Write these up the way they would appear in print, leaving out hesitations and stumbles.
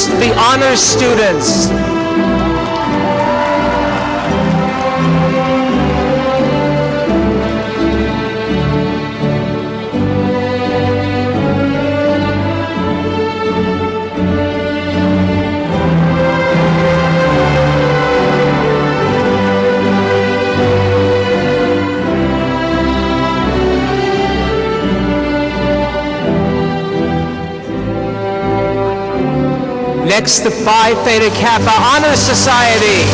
First, the honors students. Next, the Phi Theta Kappa Honor Society.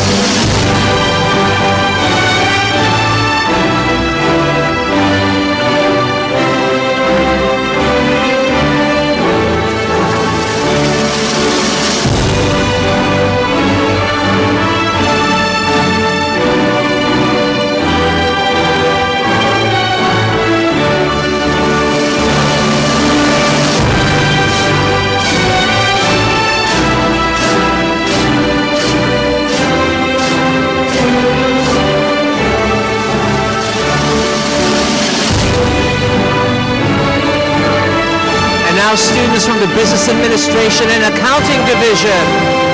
Now students from the Business Administration and Accounting Division.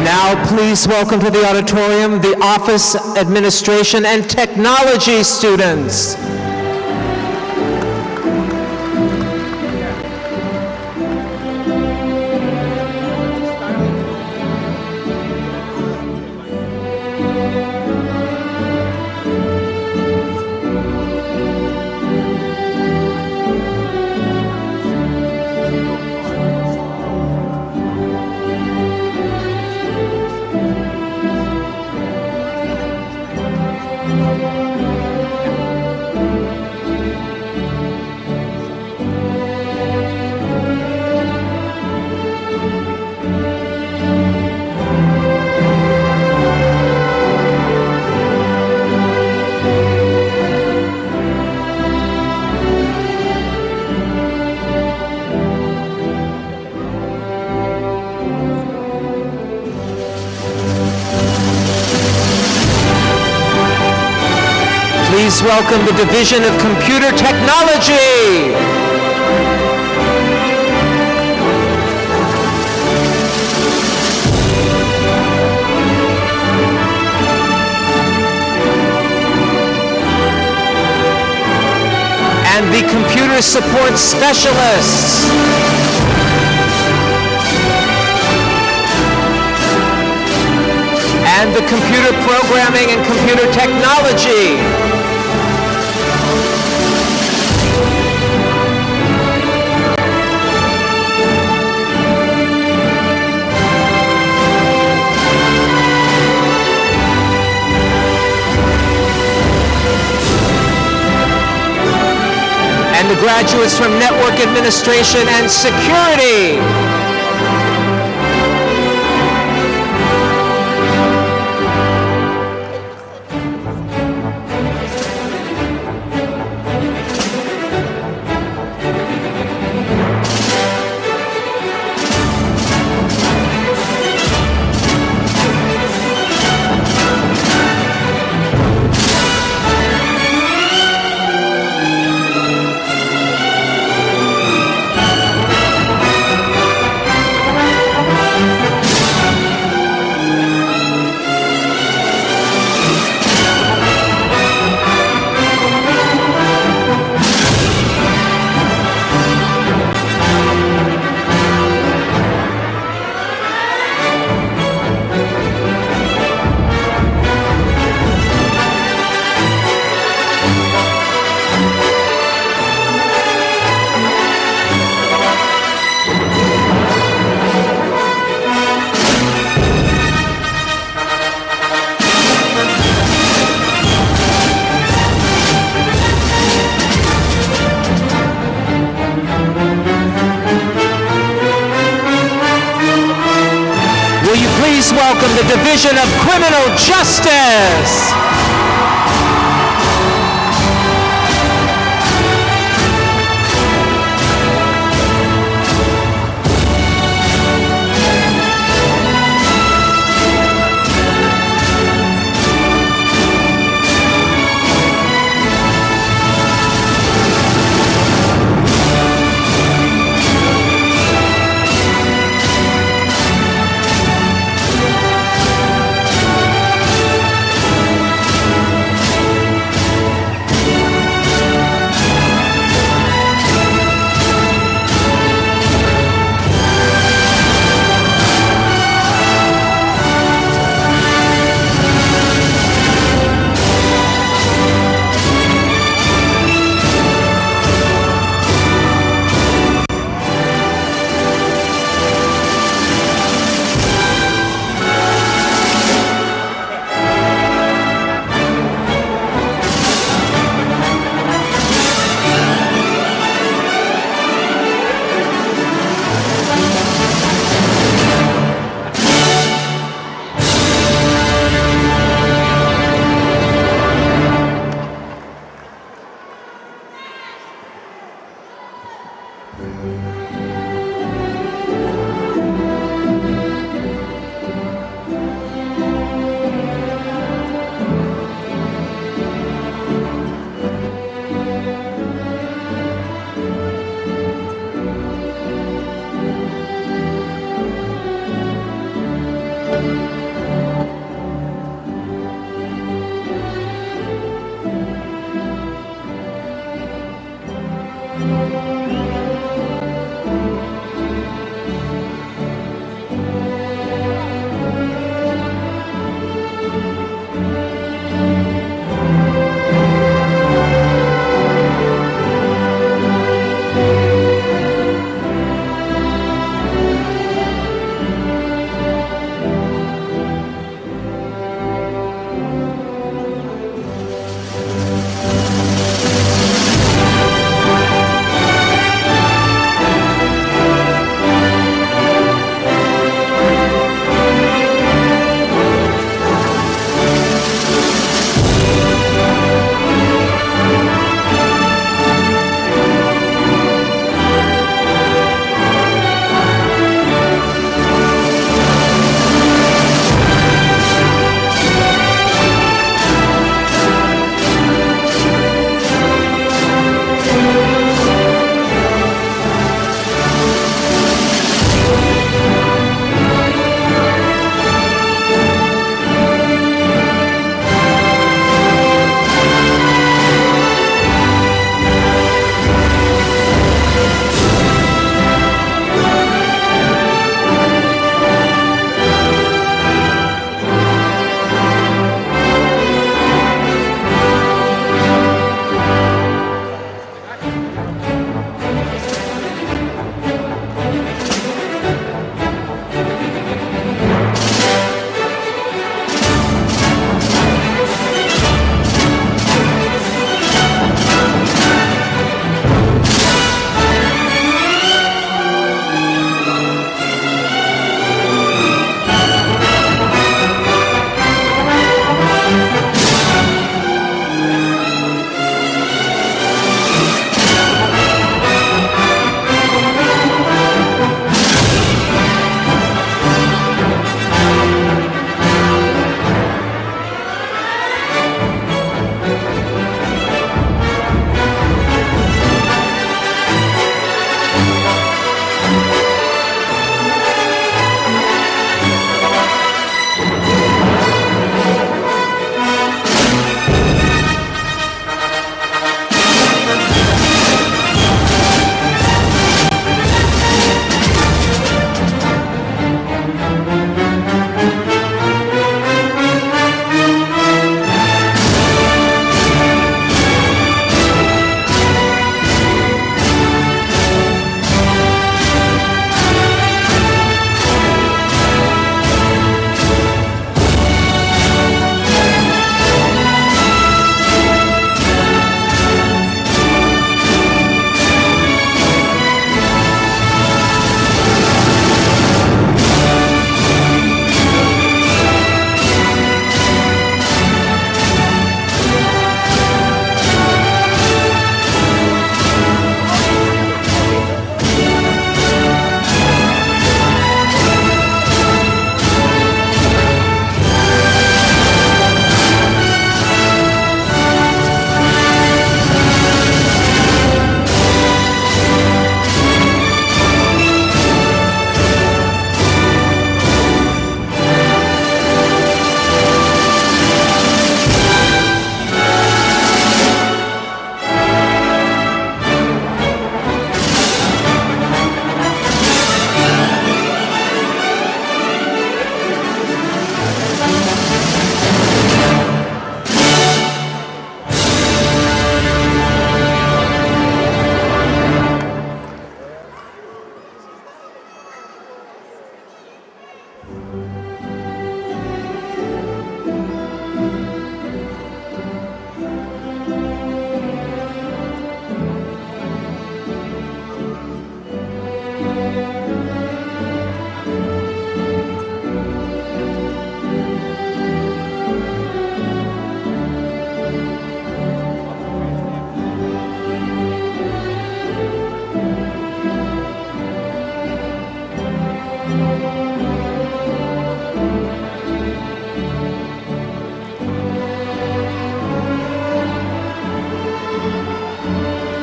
Now, please welcome to the auditorium the Office Administration and Technology students. please welcome the Division of Computer Technology? And the Computer Support Specialists. And the Computer Programming and Computer Technology. And the graduates from Network Administration and Security. Please welcome the Division of Criminal Justice.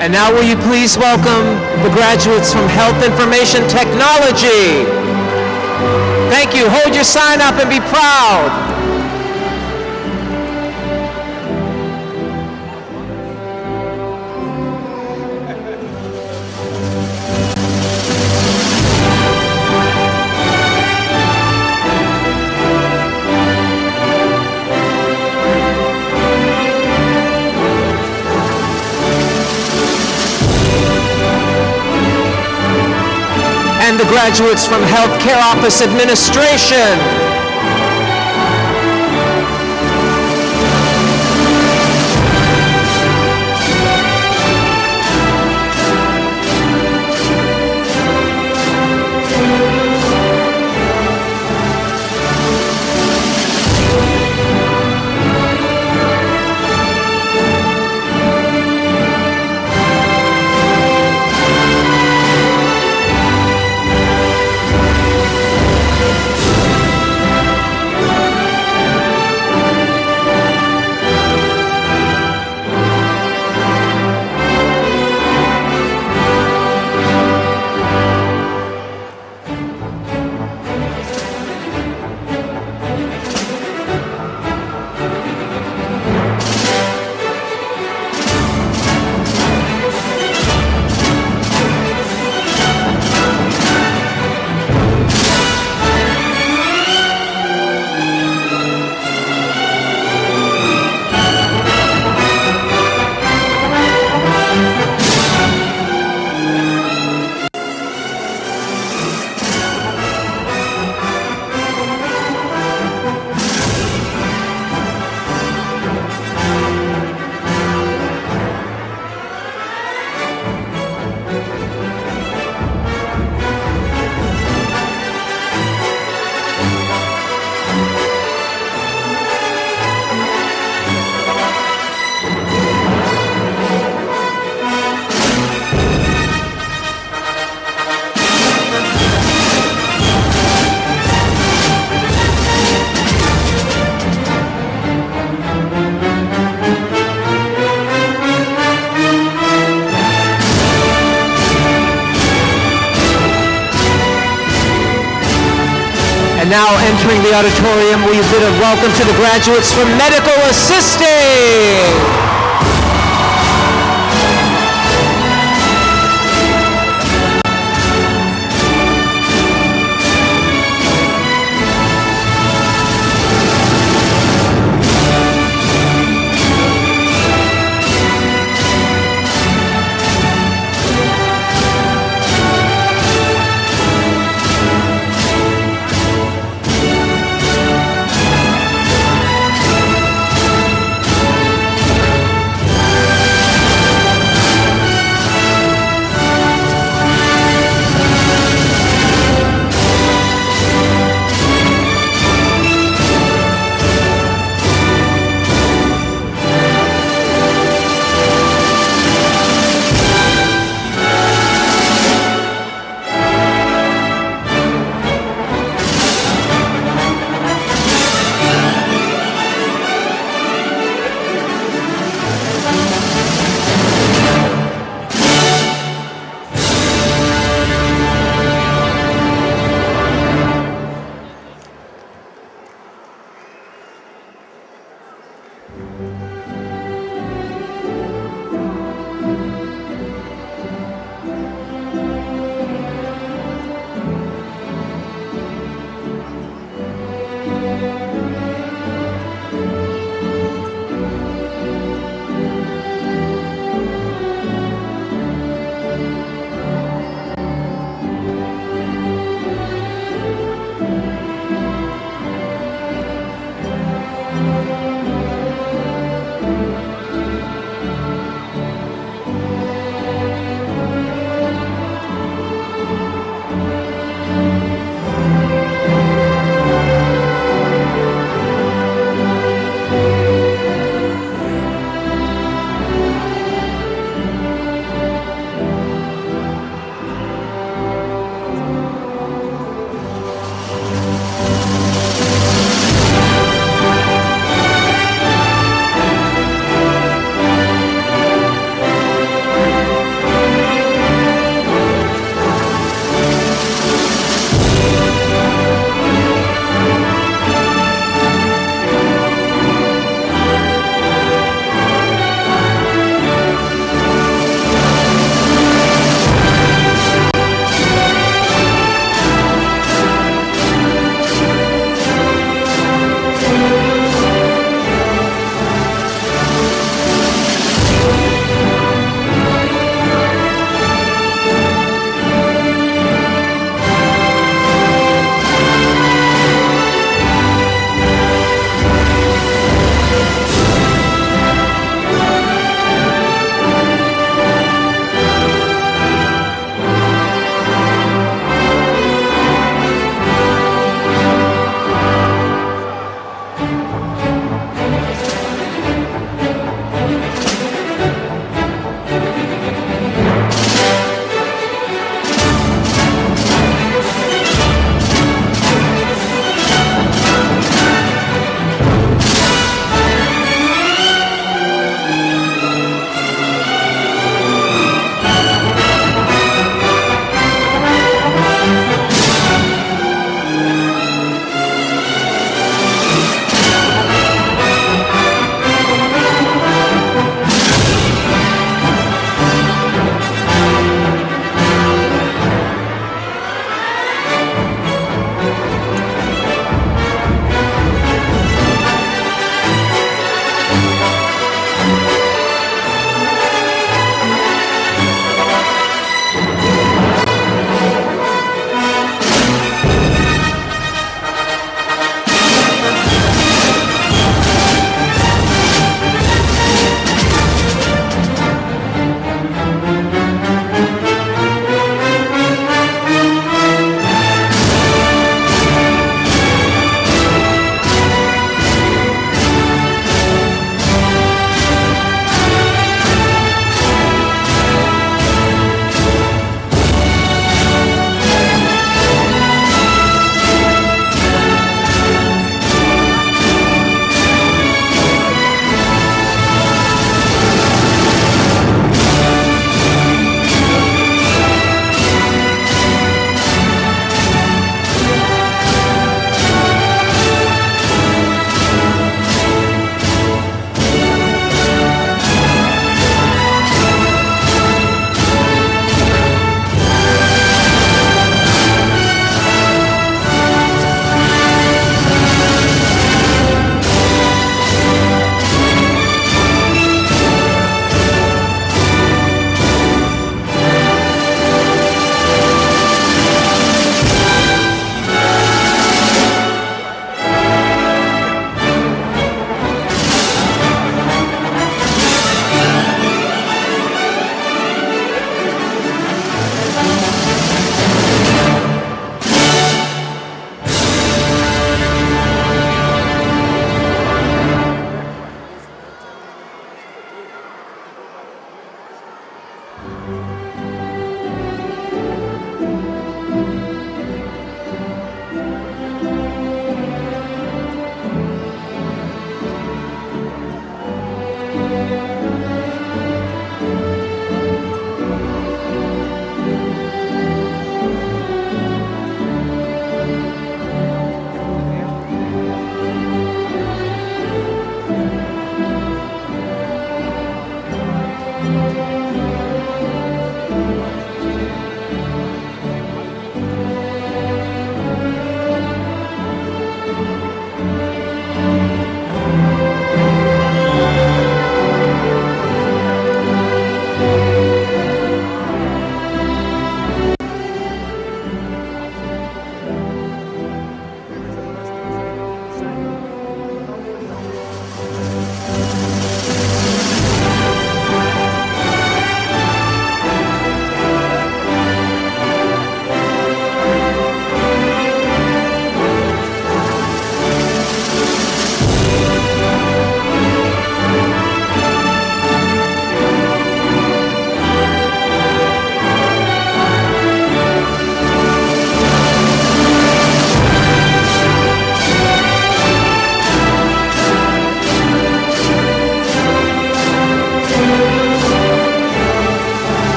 And now will you please welcome the graduates from Health Information Technology. Thank you. Hold your sign up and be proud. And the graduates from Healthcare Office Administration. Now entering the auditorium, we bid a welcome to the graduates from Medical Assisting.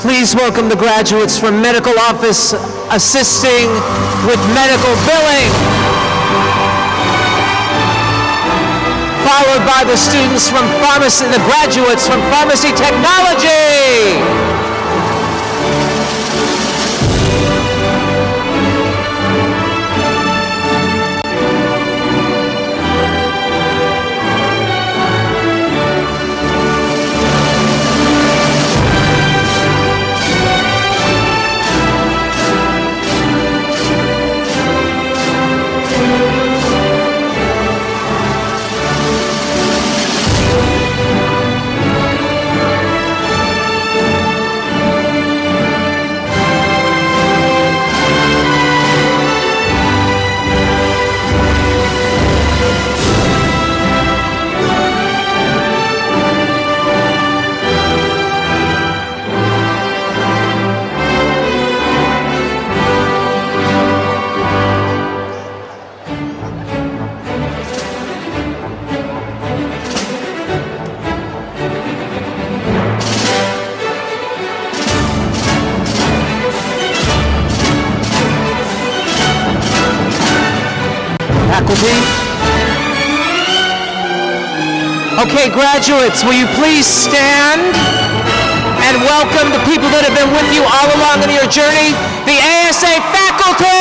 Please welcome the graduates from Medical Office assisting with medical billing, followed by the students from pharmacy, the graduates from Pharmacy Technology. Okay, graduates, will you please stand and welcome the people that have been with you all along in your journey, the ASA faculty!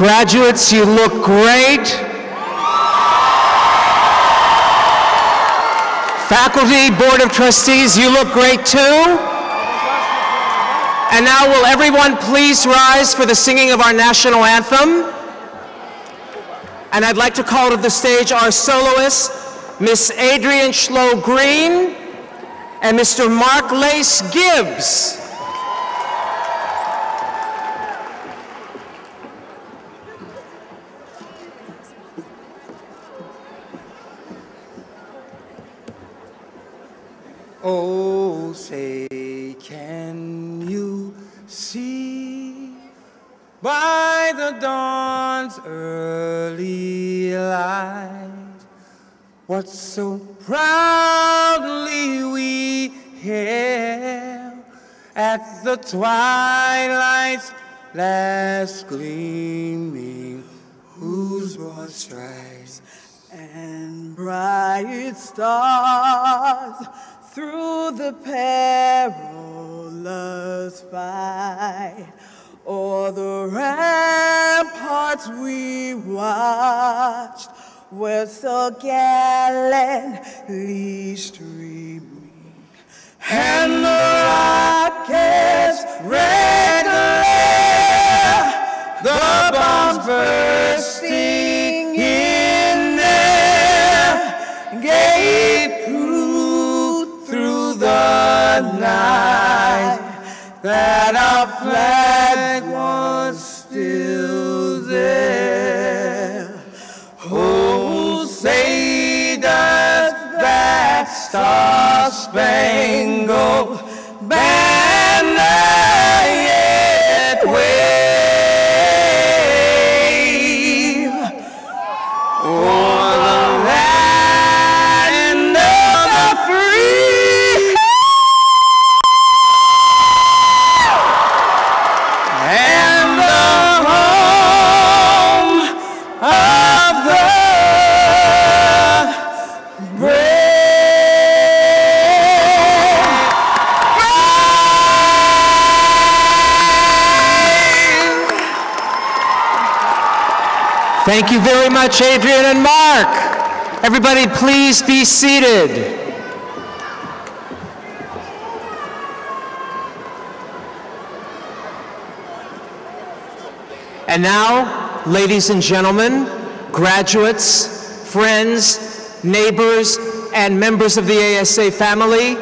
Graduates, you look great. Faculty, Board of Trustees, you look great too. And now will everyone please rise for the singing of our national anthem. And I'd like to call to the stage our soloists, Miss Adrienne Schlow Green and Mr. Mark Lace Gibbs. Oh, say, can you see by the dawn's early light what so proudly we hailed at the twilight's last gleaming, whose broad stripes and bright stars through the perilous fight, o'er the ramparts we watched, were so gallantly streaming, and the rocket's red glare, the bombs bursting in there, gave the night that our flag was still there. Oh, say does that star-spangled banner yet wave o'er the land of the free? Thank you very much, Adrienne and Mark. Everybody, please be seated. And now, ladies and gentlemen, graduates, friends, neighbors, and members of the ASA family,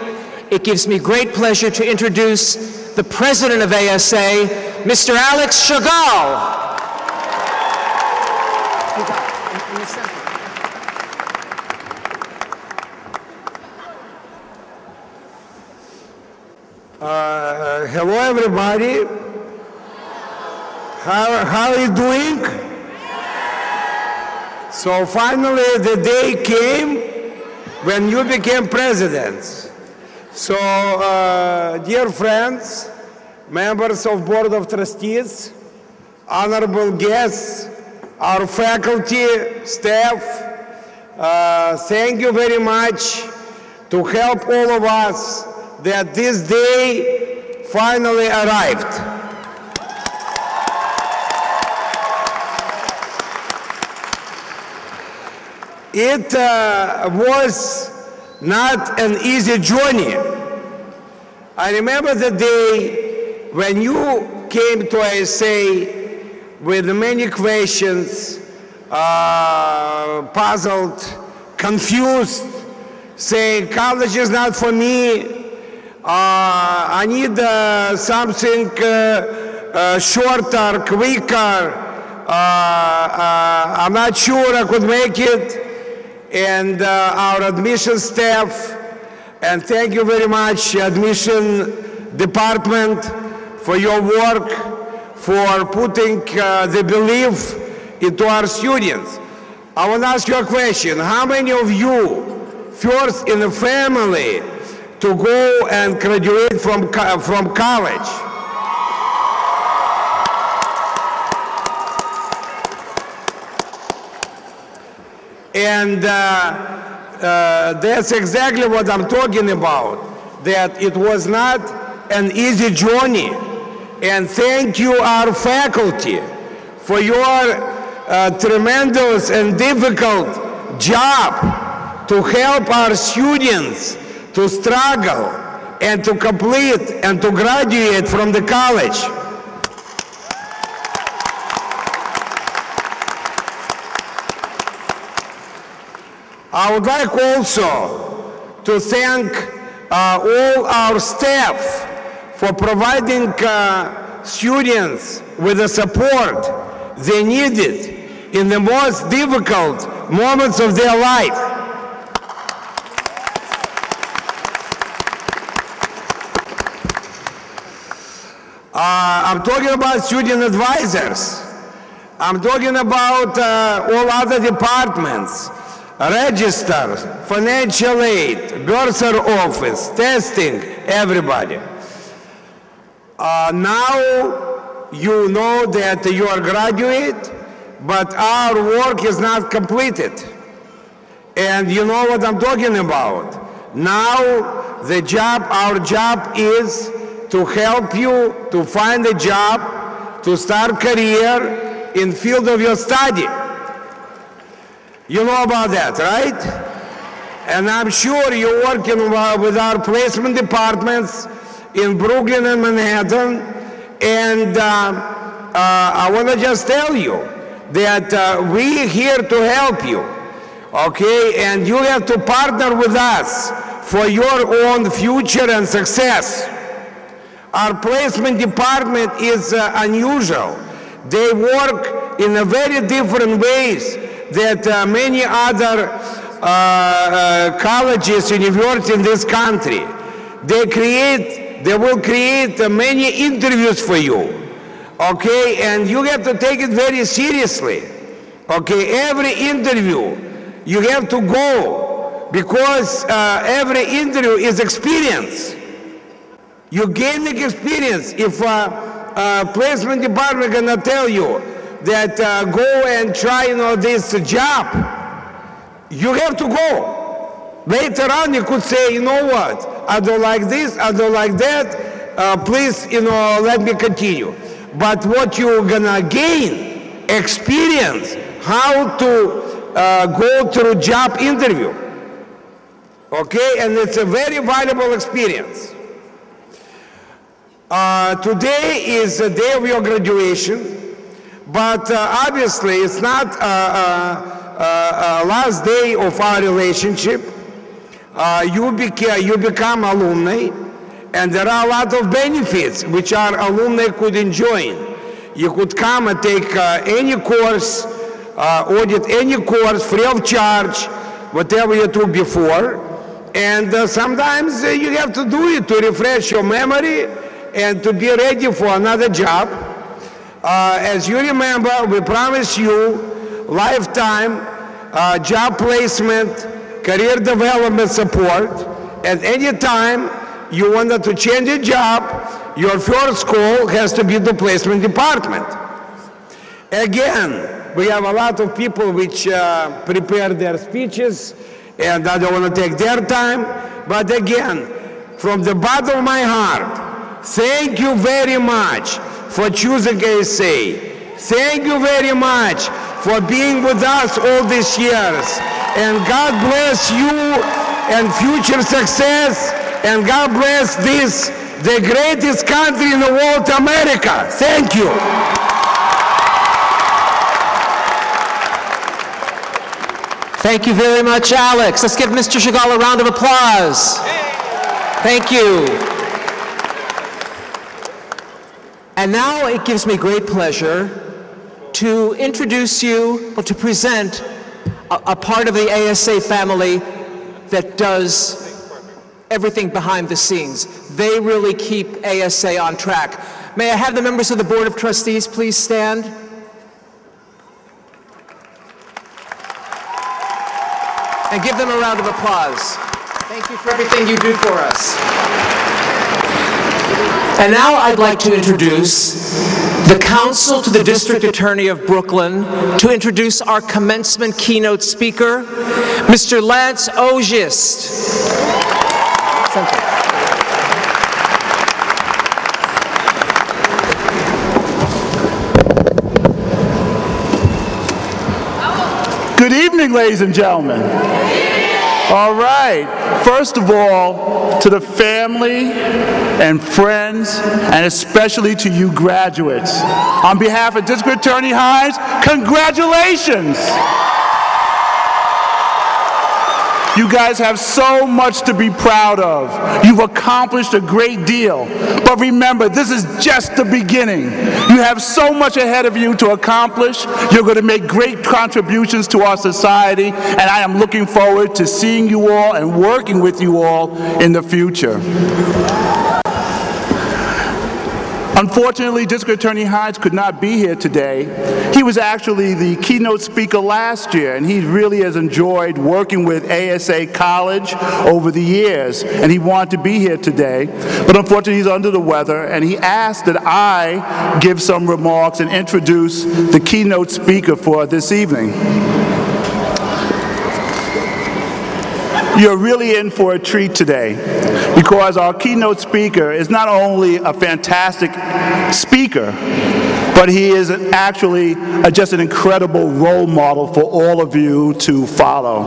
it gives me great pleasure to introduce the president of ASA, Mr. Alex Chagall. Hello, everybody. How are you doing? So finally, the day came when you became presidents. So, dear friends, members of Board of Trustees, honorable guests, our faculty, staff, thank you very much to help all of us that this day finally arrived. It was not an easy journey. I remember the day when you came to ASA with many questions, puzzled, confused, saying, college is not for me, I need something shorter, quicker, I'm not sure I could make it, and our admission staff, and thank you very much, admission department, for your work, for putting the belief into our students. I want to ask you a question. How many of you, first in the family, to go and graduate from college? And that's exactly what I'm talking about, that it was not an easy journey. And thank you, our faculty, for your tremendous and difficult job to help our students to struggle and to complete and to graduate from the college. I would like also to thank all our staff for providing students with the support they needed in the most difficult moments of their life. I'm talking about student advisors. I'm talking about all other departments, register, financial aid, bursar office, testing, everybody. Now you know that you are graduate, but our work is not completed. And you know what I'm talking about. Now the job, our job is to help you to find a job, to start career in field of your study. You know about that, right? And I'm sure you're working with our placement departments in Brooklyn and Manhattan. And I want to just tell you that we're here to help you, okay? And you have to partner with us for your own future and success. Our placement department is unusual. They work in a very different ways that many other colleges, universities in this country. They will create many interviews for you, okay? And you have to take it very seriously, okay? Every interview, you have to go, because every interview is experience. You gain the experience. If placement department gonna tell you that go and try, this job, you have to go. Later on, you could say, you know what, I don't like this, I don't like that, please, let me continue. But what you're gonna gain, experience, how to go through job interview, okay? And it's a very valuable experience. Today is the day of your graduation, but obviously it's not last day of our relationship. You become alumni, and there are a lot of benefits which our alumni could enjoy. You could come and take any course, audit any course free of charge, whatever you took before. And sometimes you have to do it to refresh your memory and to be ready for another job. As you remember, we promise you lifetime job placement, career development support. At any time you wanted to change a job, your first call has to be the placement department. Again, we have a lot of people which prepare their speeches, and I don't want to take their time, but again, from the bottom of my heart, thank you very much for choosing ASA. Thank you very much for being with us all these years. And God bless you and future success. And God bless this, the greatest country in the world, America. Thank you. Thank you very much, Alex. Let's give Mr. Chagall a round of applause. Thank you. And now it gives me great pleasure to introduce you, or to present a part of the ASA family that does everything behind the scenes. They really keep ASA on track. May I have the members of the Board of Trustees please stand? And give them a round of applause. Thank you for everything you do for us. And now I'd like to introduce the counsel to the District Attorney of Brooklyn to introduce our commencement keynote speaker, Mr. Lance Ogist. Good evening, ladies and gentlemen. All right. First of all, to the family and friends, and especially to you graduates, on behalf of District Attorney Hines, congratulations. You guys have so much to be proud of. You've accomplished a great deal. But remember, this is just the beginning. You have so much ahead of you to accomplish. You're going to make great contributions to our society, and I am looking forward to seeing you all and working with you all in the future. Unfortunately, District Attorney Hines could not be here today. He was actually the keynote speaker last year, and he really has enjoyed working with ASA College over the years, and he wanted to be here today. But unfortunately, he's under the weather, and he asked that I give some remarks and introduce the keynote speaker for this evening. You're really in for a treat today, because our keynote speaker is not only a fantastic speaker, but he is actually just an incredible role model for all of you to follow.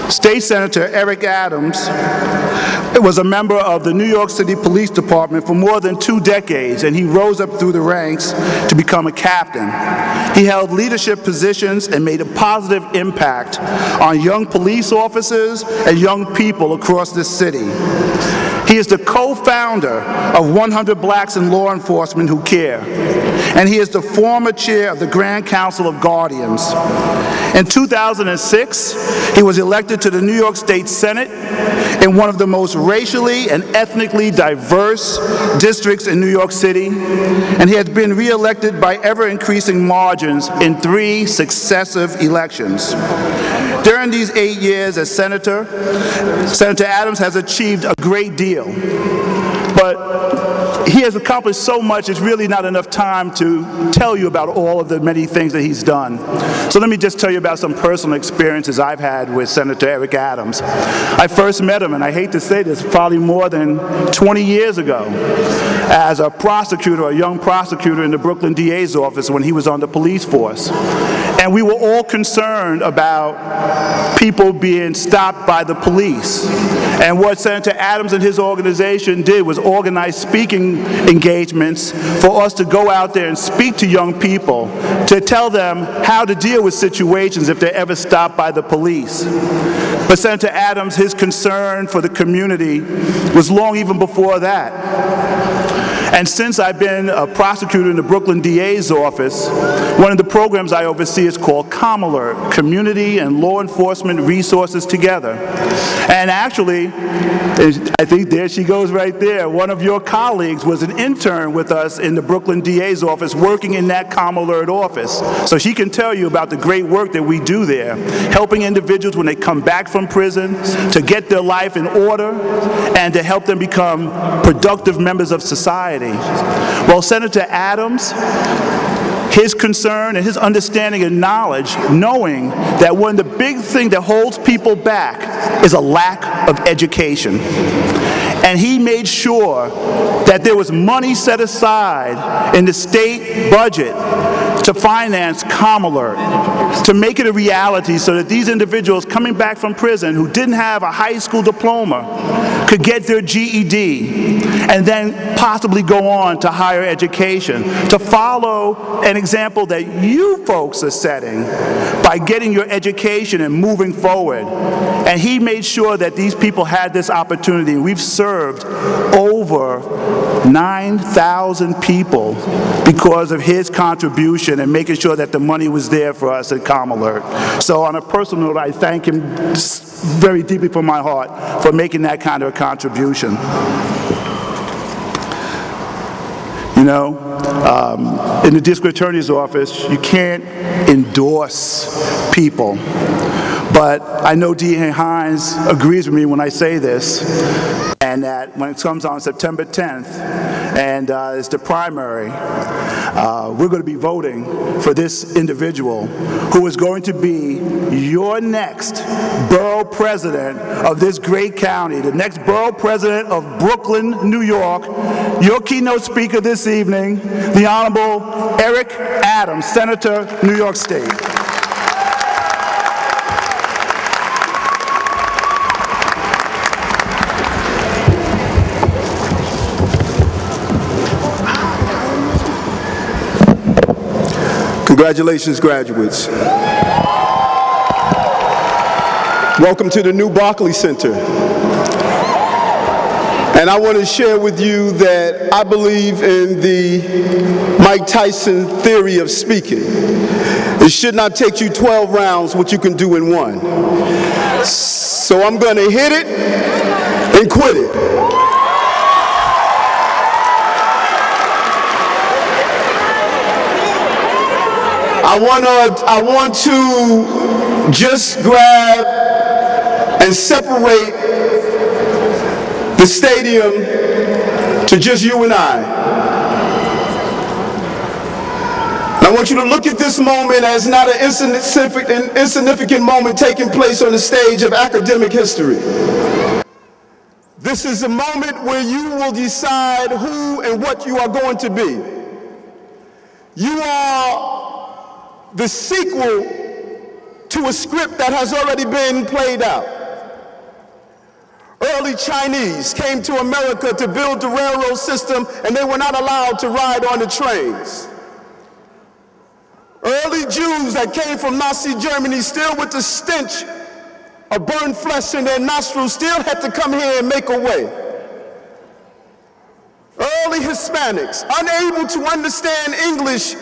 State Senator Eric Adams was a member of the New York City Police Department for more than 2 decades, and he rose up through the ranks to become a captain. He held leadership positions and made a positive impact on young police officers and young people across this city. He is the co-founder of 100 Blacks in Law Enforcement Who Care, and he is the former chair of the Grand Council of Guardians. In 2006, he was elected to the New York State Senate in one of the most racially and ethnically diverse districts in New York City, and he has been re-elected by ever-increasing margins in 3 successive elections. During these 8 years as Senator, Senator Adams has achieved a great deal, but he has accomplished so much, it's really not enough time to tell you about all of the many things that he's done. So let me just tell you about some personal experiences I've had with Senator Eric Adams. I first met him, and I hate to say this, probably more than 20 years ago, as a prosecutor, a young prosecutor in the Brooklyn DA's office when he was on the police force. And we were all concerned about people being stopped by the police. And what Senator Adams and his organization did was organize speaking engagements for us to go out there and speak to young people, to tell them how to deal with situations if they're ever stopped by the police. But Senator Adams, his concern for the community was long even before that. And since I've been a prosecutor in the Brooklyn DA's office, one of the programs I oversee is called ComAlert, Community and Law Enforcement Resources Together. And actually, I think there she goes right there, one of your colleagues was an intern with us in the Brooklyn DA's office working in that ComAlert office. So she can tell you about the great work that we do there, helping individuals when they come back from prison to get their life in order and to help them become productive members of society. Well, Senator Adams, his concern and his understanding and knowledge, knowing that one of the big things that holds people back is a lack of education. And he made sure that there was money set aside in the state budget to finance ComAlert, to make it a reality so that these individuals coming back from prison who didn't have a high school diploma could get their GED and then possibly go on to higher education, to follow an example that you folks are setting by getting your education and moving forward. And he made sure that these people had this opportunity. We've served over 9,000 people because of his contribution and making sure that the money was there for us at ComAlert. So on a personal note, I thank him very deeply from my heart for making that kind of a contribution. You know, in the district attorney's office, you can't endorse people. But I know D.A. Hines agrees with me when I say this. And and that when it comes on September 10th, and it's the primary, we're going to be voting for this individual who is going to be your next borough president of this great county, the next borough president of Brooklyn, New York. Your keynote speaker this evening, the Honorable Eric Adams, Senator, New York State. Congratulations, graduates. Welcome to the new Barclays Center. And I want to share with you that I believe in the Mike Tyson theory of speaking. It should not take you 12 rounds what you can do in one. So I'm going to hit it and quit it. I want to just grab and separate the stadium to just you and I. And I want you to look at this moment as not an insignificant moment taking place on the stage of academic history. This is a moment where you will decide who and what you are going to be. You are the sequel to a script that has already been played out. Early Chinese came to America to build the railroad system, and they were not allowed to ride on the trains. Early Jews that came from Nazi Germany, still with the stench of burned flesh in their nostrils, still had to come here and make a way. Early Hispanics, unable to understand English,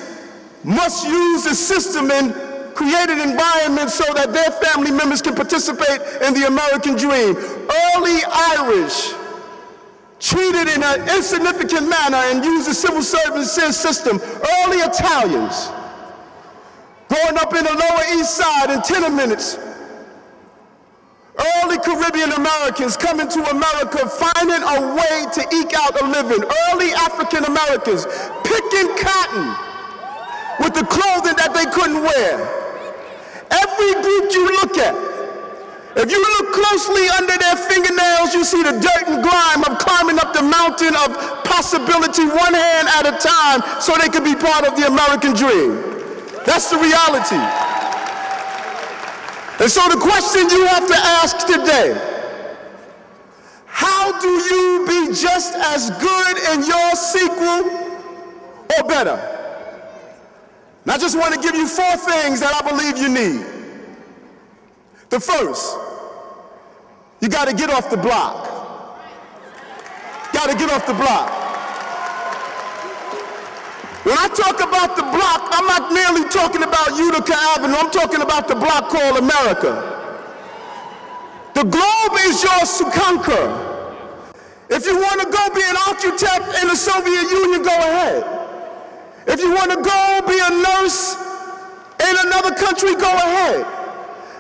must use the system and create an environment so that their family members can participate in the American dream. Early Irish, treated in an insignificant manner and used the civil service system. Early Italians, growing up in the Lower East Side in tenements. Early Caribbean Americans coming to America, finding a way to eke out a living. Early African Americans picking cotton with the clothing that they couldn't wear. Every group you look at, if you look closely under their fingernails, you see the dirt and grime of climbing up the mountain of possibility one hand at a time so they could be part of the American dream. That's the reality. And so the question you have to ask today, how do you be just as good in your sequel or better? And I just want to give you 4 things that I believe you need. The first, you got to get off the block. Got to get off the block. When I talk about the block, I'm not merely talking about Utica Avenue, I'm talking about the block called America. The globe is yours to conquer. If you want to go be an architect in the Soviet Union, go ahead. If you want to go be a nurse in another country, go ahead.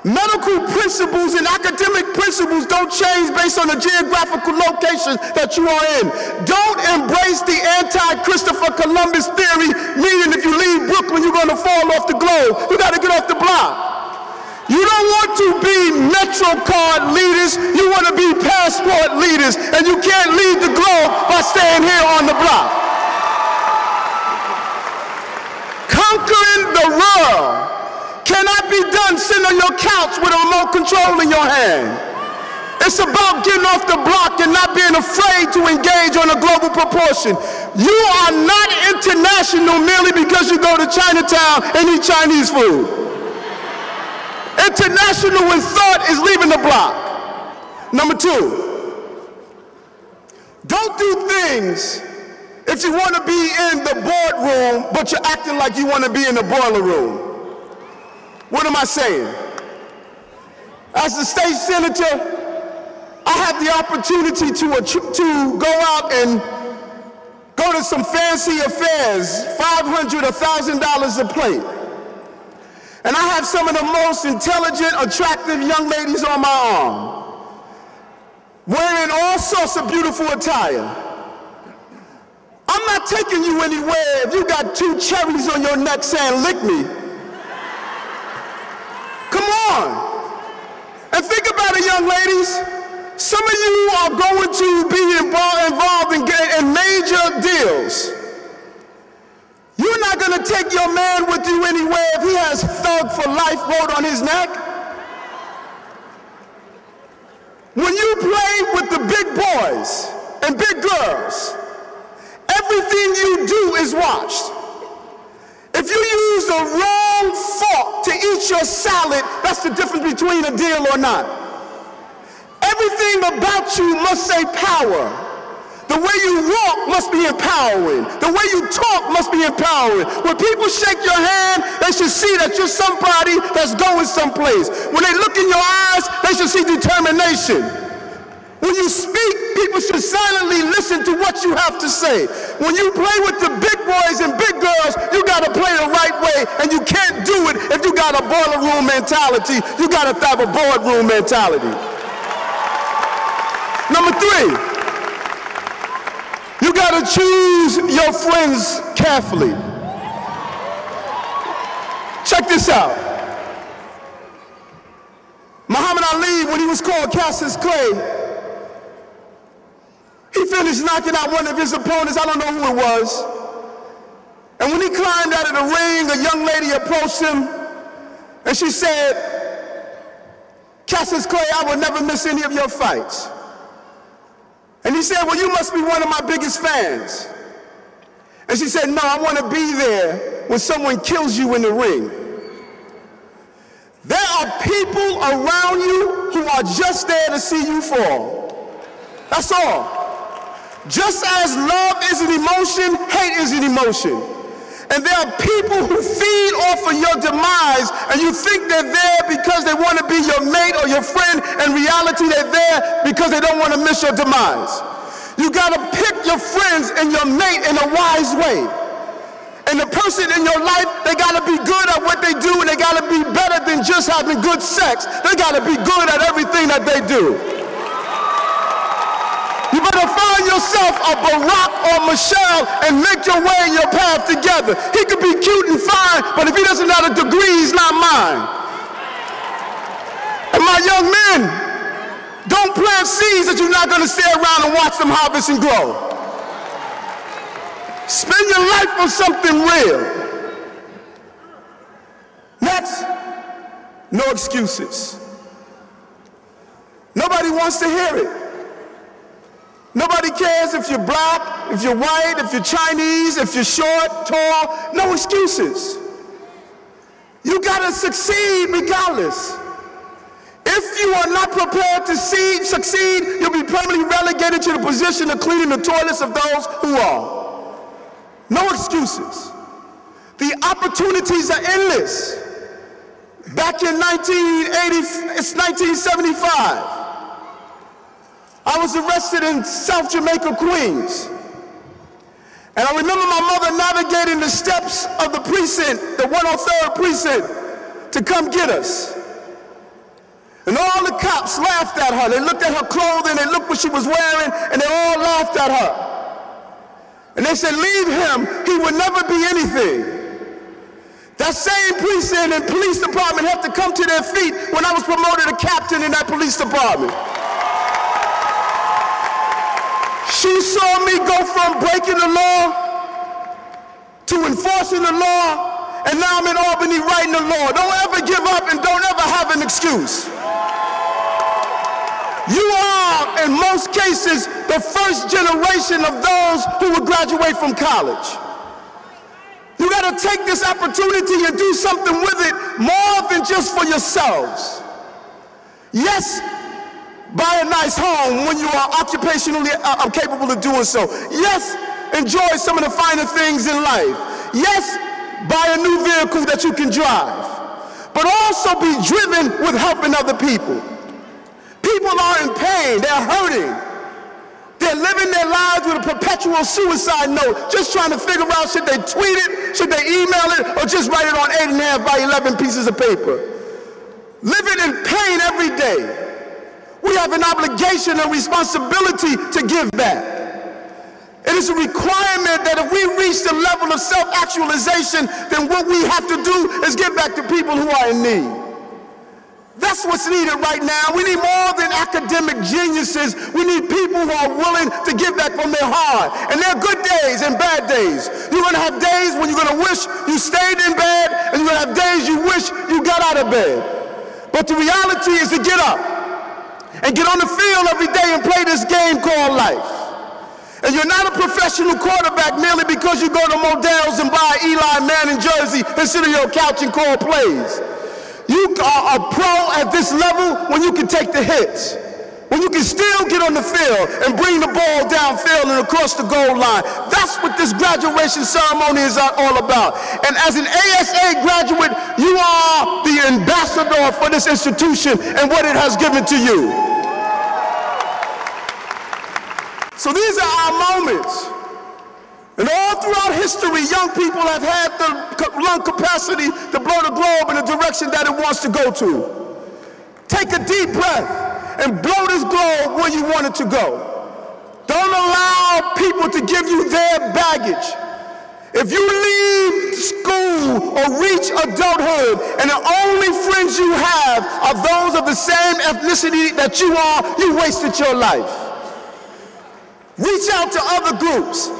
Medical principles and academic principles don't change based on the geographical location that you are in. Don't embrace the anti-Christopher Columbus theory, meaning if you leave Brooklyn, you're going to fall off the globe. You got to get off the block. You don't want to be Metro card leaders, you want to be passport leaders, and you can't leave the globe by staying here on the block. Conquering the world cannot be done sitting on your couch with a remote control in your hand. It's about getting off the block and not being afraid to engage on a global proportion. You are not international merely because you go to Chinatown and eat Chinese food. International in thought is leaving the block. Number 2, don't do things if you want to be in the boardroom, but you're acting like you want to be in the boiler room. What am I saying? As the state senator, I had the opportunity to go out and go to some fancy affairs, $500, $1,000 a plate. And I have some of the most intelligent, attractive young ladies on my arm. wearing all sorts of beautiful attire. I'm not taking you anywhere if you got 2 cherries on your neck saying, lick me. Come on. And think about it, young ladies. Some of you are going to be involved in major deals. You're not going to take your man with you anywhere if he has Thug for Life wrote on his neck. When you play with the big boys and big girls, everything you do is watched. If you use the wrong fork to eat your salad, that's the difference between a deal or not. Everything about you must say power. The way you walk must be empowering. The way you talk must be empowering. When people shake your hand, they should see that you're somebody that's going someplace. When they look in your eyes, they should see determination. When you speak, people should silently listen to what you have to say. When you play with the big boys and big girls, you got to play the right way, and you can't do it if you got a boiler room mentality. You got to have a boardroom mentality. Number 3, you got to choose your friends carefully. Check this out. Muhammad Ali, when he was called Cassius Clay, he finished knocking out one of his opponents. I don't know who it was. And when he climbed out of the ring, a young lady approached him, and she said, Cassius Clay, I will never miss any of your fights. And he said, well, you must be one of my biggest fans. And she said, no, I want to be there when someone kills you in the ring. There are people around you who are just there to see you fall. That's all. Just as love is an emotion, hate is an emotion. And there are people who feed off of your demise, and you think they're there because they want to be your mate or your friend. In reality, they're there because they don't want to miss your demise. You got to pick your friends and your mate in a wise way. And the person in your life, they got to be good at what they do, and they got to be better than just having good sex. They got to be good at everything that they do. You better find yourself a Barack or Michelle and make your way in your path together. He could be cute and fine, but if he doesn't have a degree, he's not mine. And my young men, don't plant seeds that you're not going to stay around and watch them harvest and grow. Spend your life on something real. Next, no excuses. Nobody wants to hear it. Nobody cares if you're black, if you're white, if you're Chinese, if you're short, tall. No excuses. You gotta succeed regardless. If you are not prepared to succeed, you'll be permanently relegated to the position of cleaning the toilets of those who are. No excuses. The opportunities are endless. Back in 1975, I was arrested in South Jamaica, Queens. And I remember my mother navigating the steps of the precinct, the 103rd precinct, to come get us. And all the cops laughed at her. They looked at her clothing, they looked what she was wearing, and they all laughed at her. And they said, leave him, he would never be anything. That same precinct and police department had to come to their feet when I was promoted to captain in that police department. She saw me go from breaking the law to enforcing the law, and now I'm in Albany writing the law. Don't ever give up and don't ever have an excuse. You are, in most cases, the first generation of those who will graduate from college. You got to take this opportunity and do something with it more than just for yourselves. Yes, buy a nice home when you are occupationally capable of doing so. Yes, enjoy some of the finer things in life. Yes, buy a new vehicle that you can drive. But also be driven with helping other people. People are in pain, they're hurting. They're living their lives with a perpetual suicide note, just trying to figure out should they tweet it, should they email it, or just write it on 8.5 by 11 pieces of paper. Living in pain every day. We have an obligation and responsibility to give back. It is a requirement that if we reach the level of self-actualization, then what we have to do is give back to people who are in need. That's what's needed right now. We need more than academic geniuses. We need people who are willing to give back from their heart. And there are good days and bad days. You're going to have days when you're going to wish you stayed in bed, and you're going to have days you wish you got out of bed. But the reality is to get up and get on the field every day and play this game called life. And you're not a professional quarterback merely because you go to Modell's and buy Eli Manning jersey and sit on your couch and call plays. You are a pro at this level when you can take the hits, when you can still get on the field and bring the ball downfield and across the goal line. That's what this graduation ceremony is all about. And as an ASA graduate, you are the ambassador for this institution and what it has given to you. So these are our moments. And all throughout history, young people have had the lung capacity to blow the globe in the direction that it wants to go to. Take a deep breath and blow this globe where you want it to go. Don't allow people to give you their baggage. If you leave school or reach adulthood and the only friends you have are those of the same ethnicity that you are, you wasted your life. Reach out to other groups.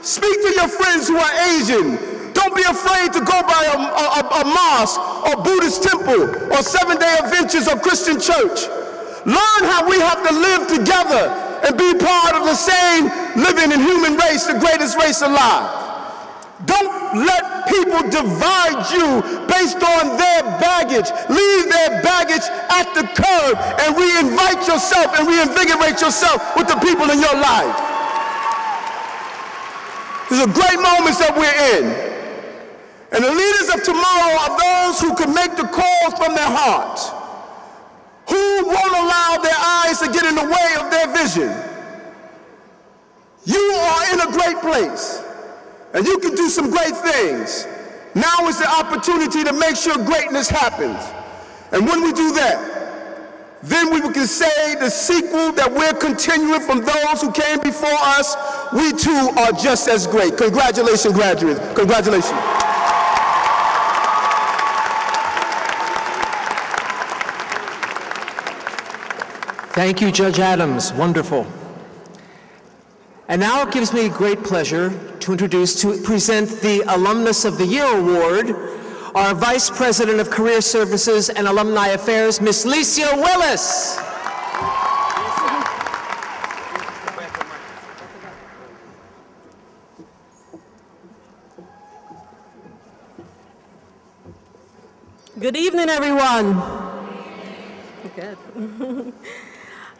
Speak to your friends who are Asian. Don't be afraid to go by a mosque or Buddhist temple or Seventh-day Adventist or Christian church. Learn how we have to live together and be part of the same living and human race, the greatest race alive. Don't let people divide you based on their baggage. Leave their baggage at the curb and reinvite yourself and reinvigorate yourself with the people in your life. These are great moments that we're in. And the leaders of tomorrow are those who can make the calls from their hearts, who won't allow their eyes to get in the way of their vision. You are in a great place, and you can do some great things. Now is the opportunity to make sure greatness happens. And when we do that, then we can say the sequel that we're continuing from those who came before us, we too are just as great. Congratulations, graduates. Congratulations. Thank you, Judge Adams. Wonderful. And now it gives me great pleasure to present the Alumnus of the Year Award, our Vice President of Career Services and Alumni Affairs, Ms. Licia Willis. Good evening, everyone. Good.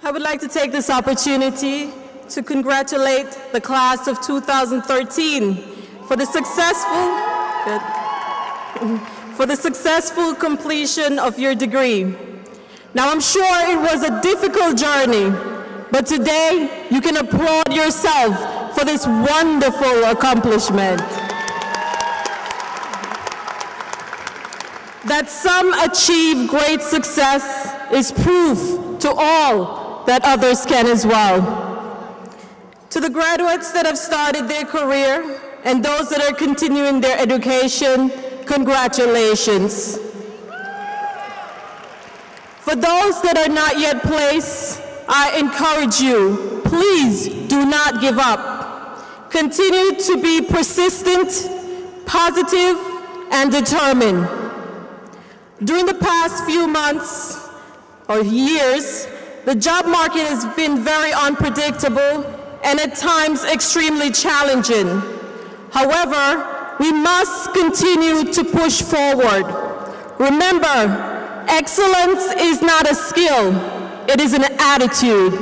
I would like to take this opportunity to congratulate the class of 2013 for the successful completion of your degree. Now, I'm sure it was a difficult journey, but today you can applaud yourself for this wonderful accomplishment. That some achieve great success is proof to all that others can as well. To the graduates that have started their career and those that are continuing their education, congratulations. For those that are not yet placed, I encourage you, please do not give up. Continue to be persistent, positive, and determined. During the past few months or years, the job market has been very unpredictable and at times extremely challenging. However, we must continue to push forward. Remember, excellence is not a skill, it is an attitude.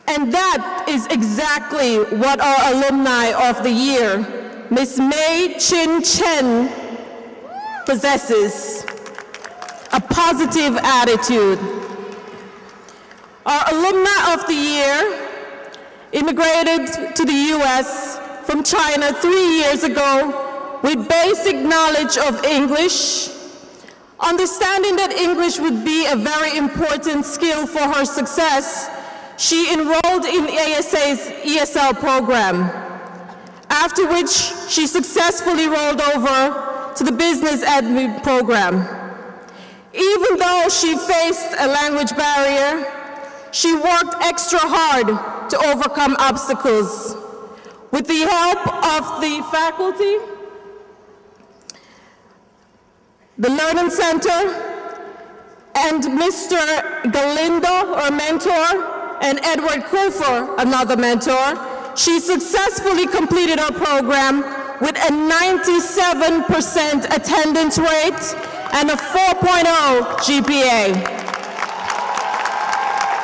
And that is exactly what our Alumni of the Year, Ms. Mei Chin Chen, possesses, a positive attitude. Our Alumni of the Year immigrated to the US from China 3 years ago with basic knowledge of English, Understanding that English would be a very important skill for her success, she enrolled in ASA's ESL program, after which she successfully rolled over to the business admin program. Even though she faced a language barrier, she worked extra hard to overcome obstacles. With the help of the faculty, the Learning Center, and Mr. Galindo, her mentor, and Edward Kufer, another mentor, she successfully completed her program with a 97% attendance rate and a 4.0 GPA.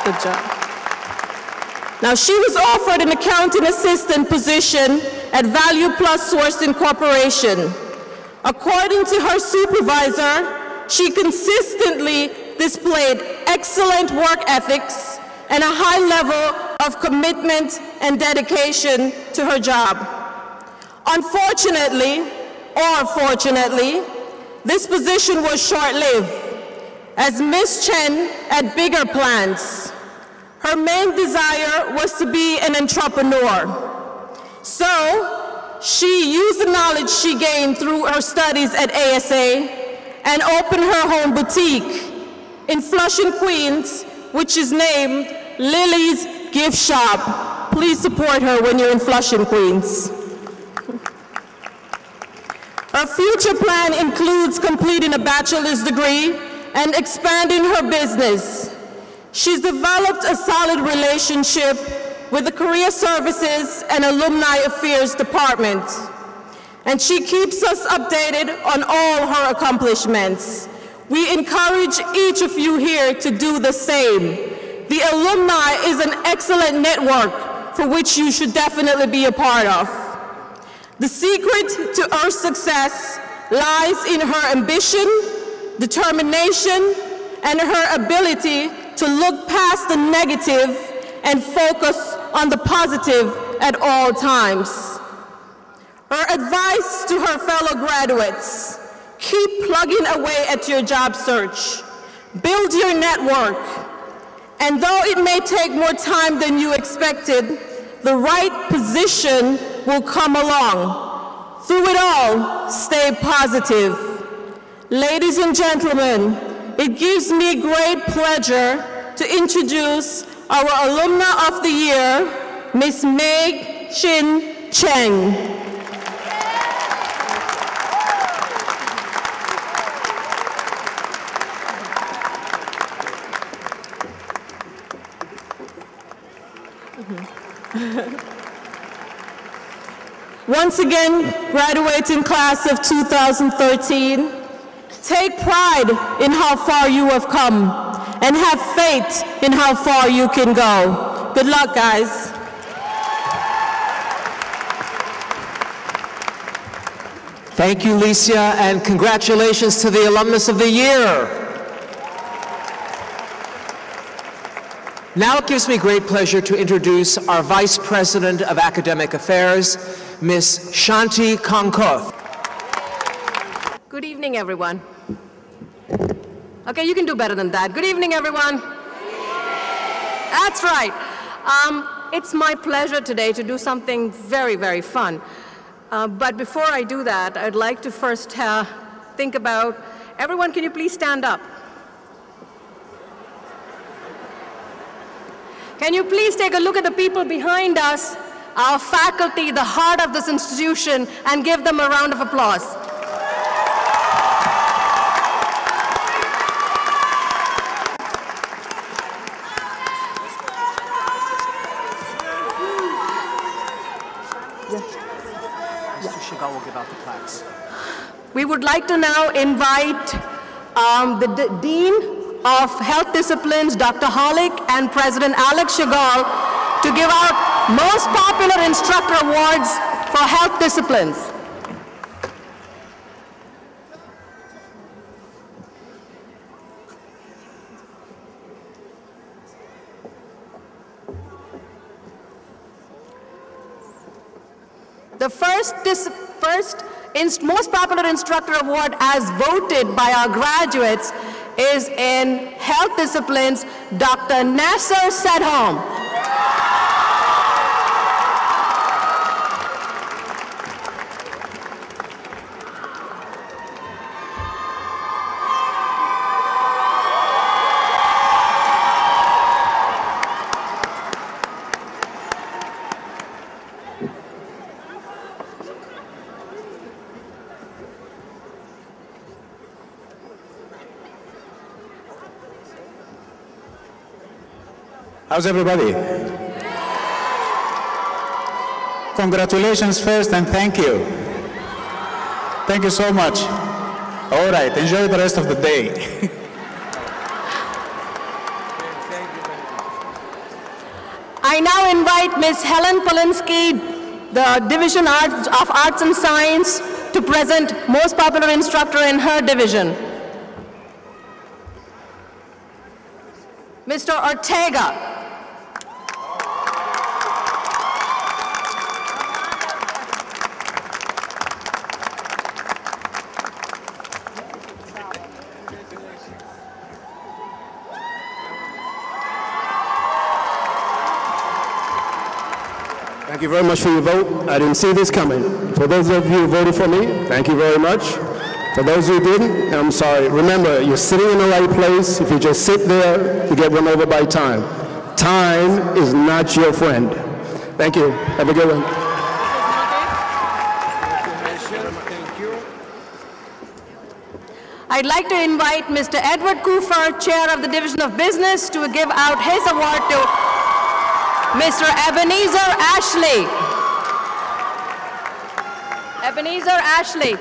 Good job. Now, she was offered an accounting assistant position at Value Plus Sourcing Corporation. According to her supervisor, she consistently displayed excellent work ethics and a high level of commitment and dedication to her job. Unfortunately, or fortunately, this position was short-lived, as Ms. Chen had bigger plans. Her main desire was to be an entrepreneur. So, she used the knowledge she gained through her studies at ASA and opened her home boutique in Flushing, Queens, which is named Lily's Gift Shop. Please support her when you're in Flushing, Queens. Her future plan includes completing a bachelor's degree and expanding her business. She's developed a solid relationship with the Career Services and Alumni Affairs Department, and she keeps us updated on all her accomplishments. We encourage each of you here to do the same. The alumni is an excellent network for which you should definitely be a part of. The secret to her success lies in her ambition, determination, and her ability to look past the negative and focus on the positive at all times. Her advice to her fellow graduates: keep plugging away at your job search, build your network, and though it may take more time than you expected, the right position will come along. Through it all, stay positive. Ladies and gentlemen, it gives me great pleasure to introduce our Alumna of the Year, Ms. Meg Chin Cheng. Once again, graduating class of 2013, take pride in how far you have come and have faith in how far you can go. Good luck, guys. Thank you, Licia, and congratulations to the Alumnus of the Year. Now it gives me great pleasure to introduce our Vice President of Academic Affairs, Ms. Shanti Kankoth. Good evening, everyone. Okay, you can do better than that. Good evening, everyone. That's right. It's my pleasure today to do something very, very fun. But before I do that, I'd like to first think about, everyone, can you please stand up? Can you please take a look at the people behind us, our faculty, the heart of this institution, and give them a round of applause. Mr. Shigal will give out the plaques. We would like to now invite the Dean of Health Disciplines, Dr. Hollick, and President Alex Shigal to give out Most Popular Instructor Awards for Health Disciplines. The first Most Popular Instructor Award as voted by our graduates is in Health Disciplines, Dr. Nasser Sedholm. How's everybody? Congratulations first and thank you. Thank you so much. All right, enjoy the rest of the day. I now invite Ms. Helen Polinsky, the Division of Arts and Science, to present Most Popular Instructor in her division. Mr. Ortega. Thank you very much for your vote. I didn't see this coming. For those of you who voted for me, thank you very much. For those who didn't, I'm sorry. Remember, you're sitting in the right place. If you just sit there, you get run over by time. Time is not your friend. Thank you. Have a good one. I'd like to invite Mr. Edward Kufer, Chair of the Division of Business, to give out his award to Mr. Ebenezer Ashley. Ebenezer Ashley.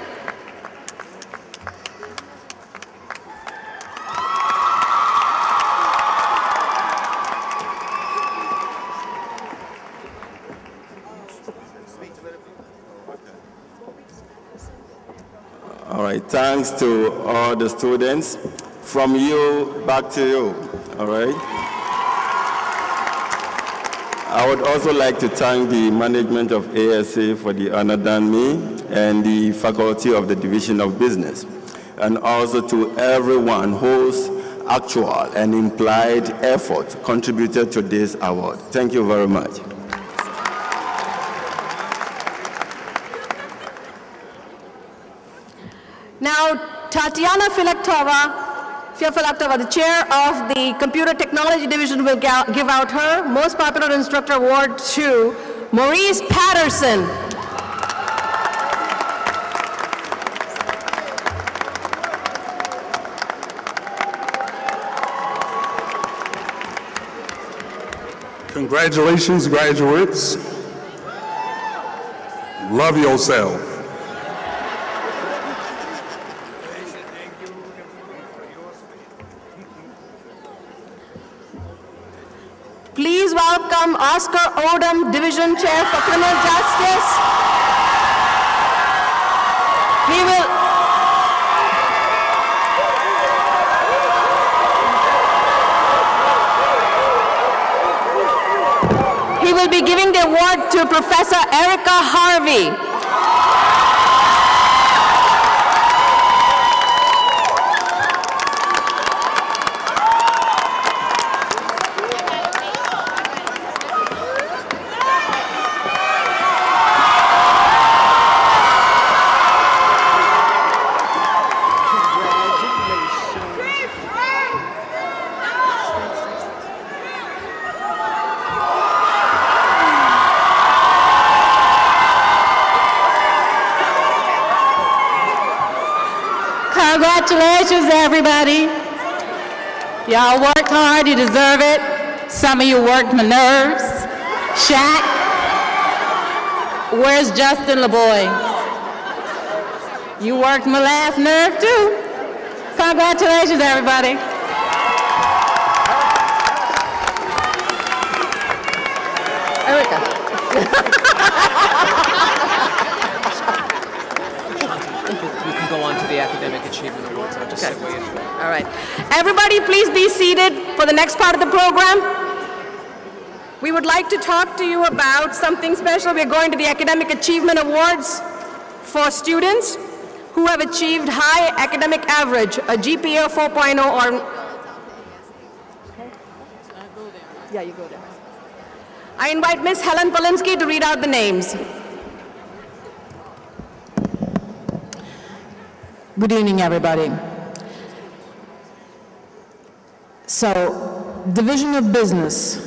All right, thanks to all the students. From you, back to you, all right? I would also like to thank the management of ASA for the honor done me and the faculty of the Division of Business, and also to everyone whose actual and implied effort contributed to this award. Thank you very much. Now, Tatiana Filaktova, the chair of the Computer Technology Division, will give out her Most Popular Instructor Award to Maurice Patterson. Congratulations, graduates. Love yourself. Please welcome Oscar Odom, Division Chair for Criminal Justice. He will be giving the award to Professor Erica Harvey. Congratulations, everybody. Y'all worked hard, you deserve it. Some of you worked my nerves. Shaq, where's Justin LeBoy? You worked my last nerve too. Congratulations, everybody. Erica. You can go on to the Academic Achievement Awards. I'll just segue into it. All right. Everybody, please be seated for the next part of the program. We would like to talk to you about something special. We're going to the Academic Achievement Awards for students who have achieved high academic average, a GPA 4.0 or... Yeah, you go there. I invite Ms. Helen Polinsky to read out the names. Good evening, everybody. So, Division of Business,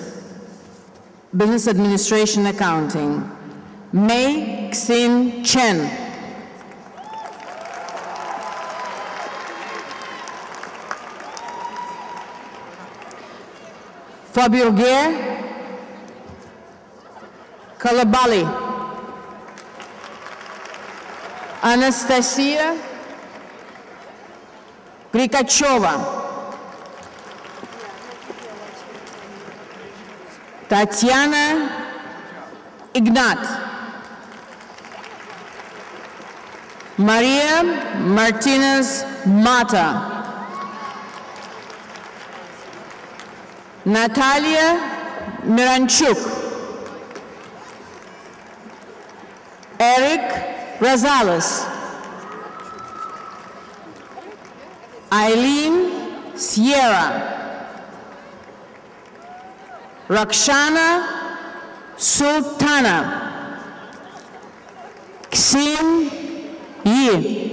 Business Administration Accounting, Mei Xin Chen. Faburger Kalabali. Anastasia Grikachova. Tatiana Ignat. Maria Martinez Mata. Natalia Miranchuk. Eric Rosales. Eileen Sierra. Rakshana Sultana. Xin Yi.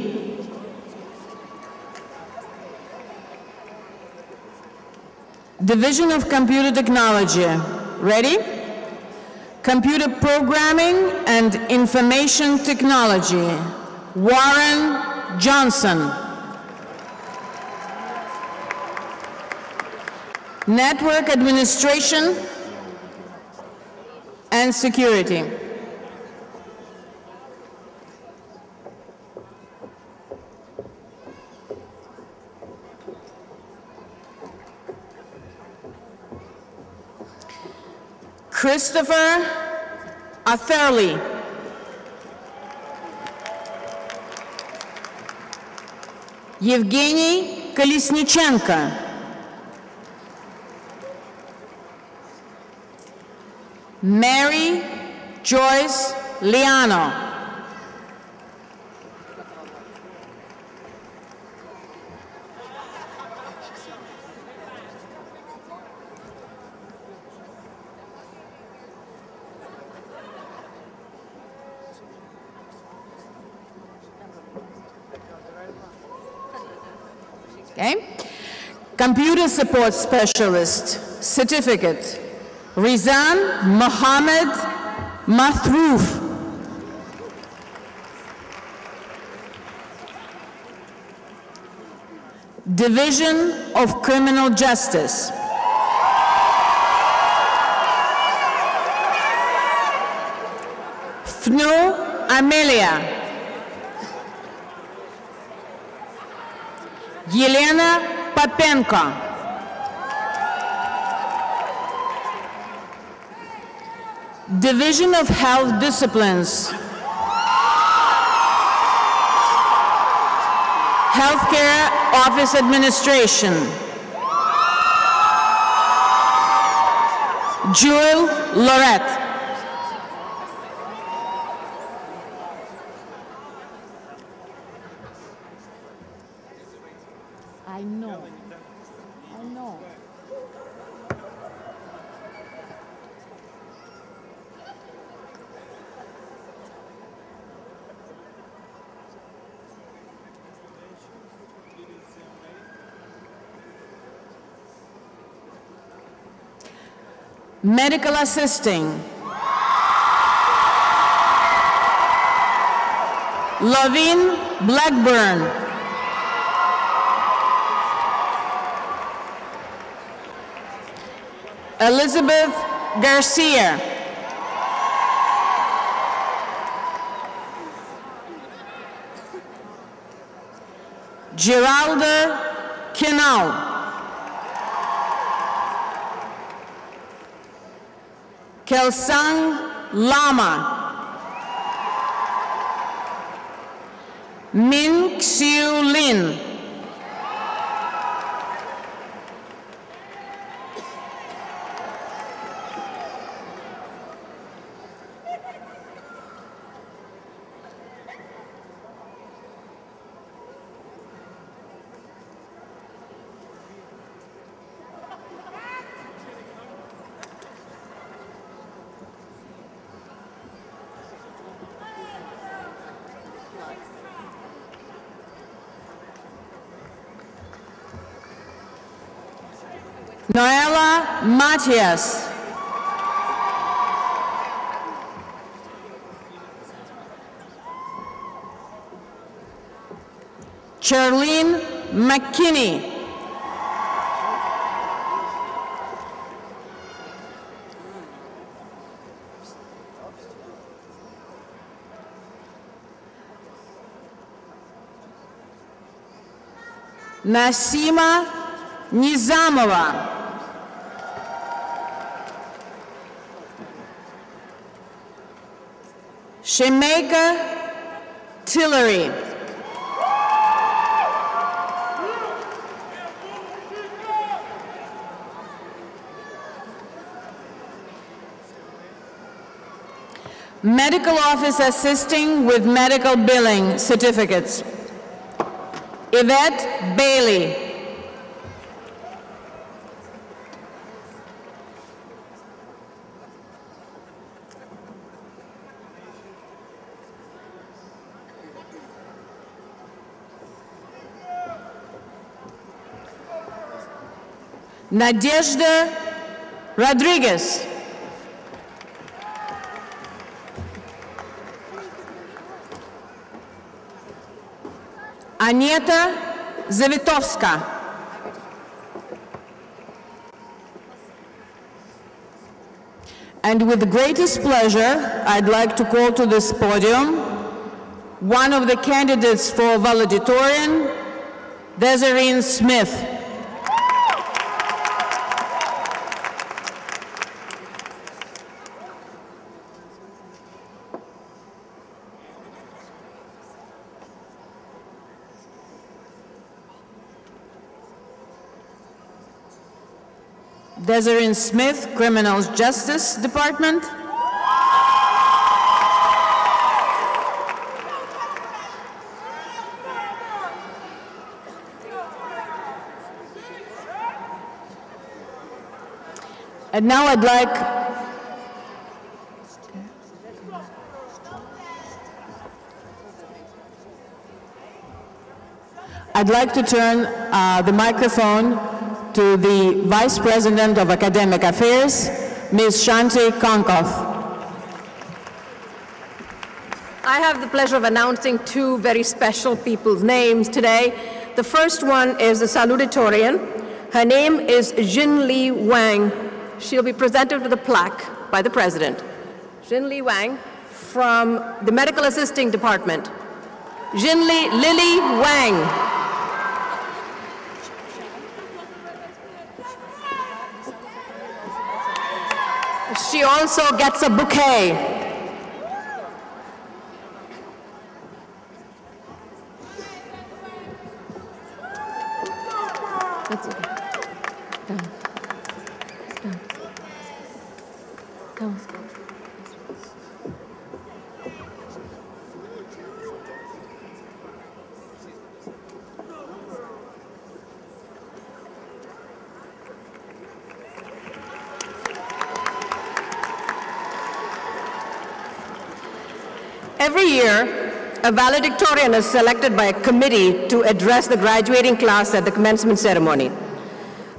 Division of Computer Technology. Ready? Computer Programming and Information Technology. Warren Johnson. Network Administration and Security. Christopher Atherley. Евгений Колесниченко. Mary Joyce Liano. Okay. Computer Support Specialist, Certificate. Rizan Mohammed Mathrouf. Division of Criminal Justice. Fnu Amelia. Елена Попенко. Division of Health Disciplines. Healthcare Office Administration. Jewel Lorette. I know. Medical assisting. Lovine Blackburn. Elizabeth Garcia. Geralda Kinal. Kelsang Lama. Min Xiu Lin. Noella Matias. Charlene McKinney. Nasima Nizamova. Shemeka Tillery. Medical office assisting with medical billing certificates. Yvette Bailey. Nadezhda Rodriguez. Aneta Zavitovska. And with the greatest pleasure, I'd like to call to this podium one of the candidates for valedictorian, Desiree Smith. Desiree Smith, Criminal Justice Department. And now I'd like to turn the microphone to the Vice President of Academic Affairs, Ms. Shanti Konkoth. I have the pleasure of announcing two very special people's names today. The first one is the salutatorian. Her name is Jinli Wang. She'll be presented with a plaque by the President. Jinli Wang from the Medical Assisting Department. Jinli Lily Wang. She also gets a bouquet. That's okay. Down. Down. Down. Every year, a valedictorian is selected by a committee to address the graduating class at the commencement ceremony.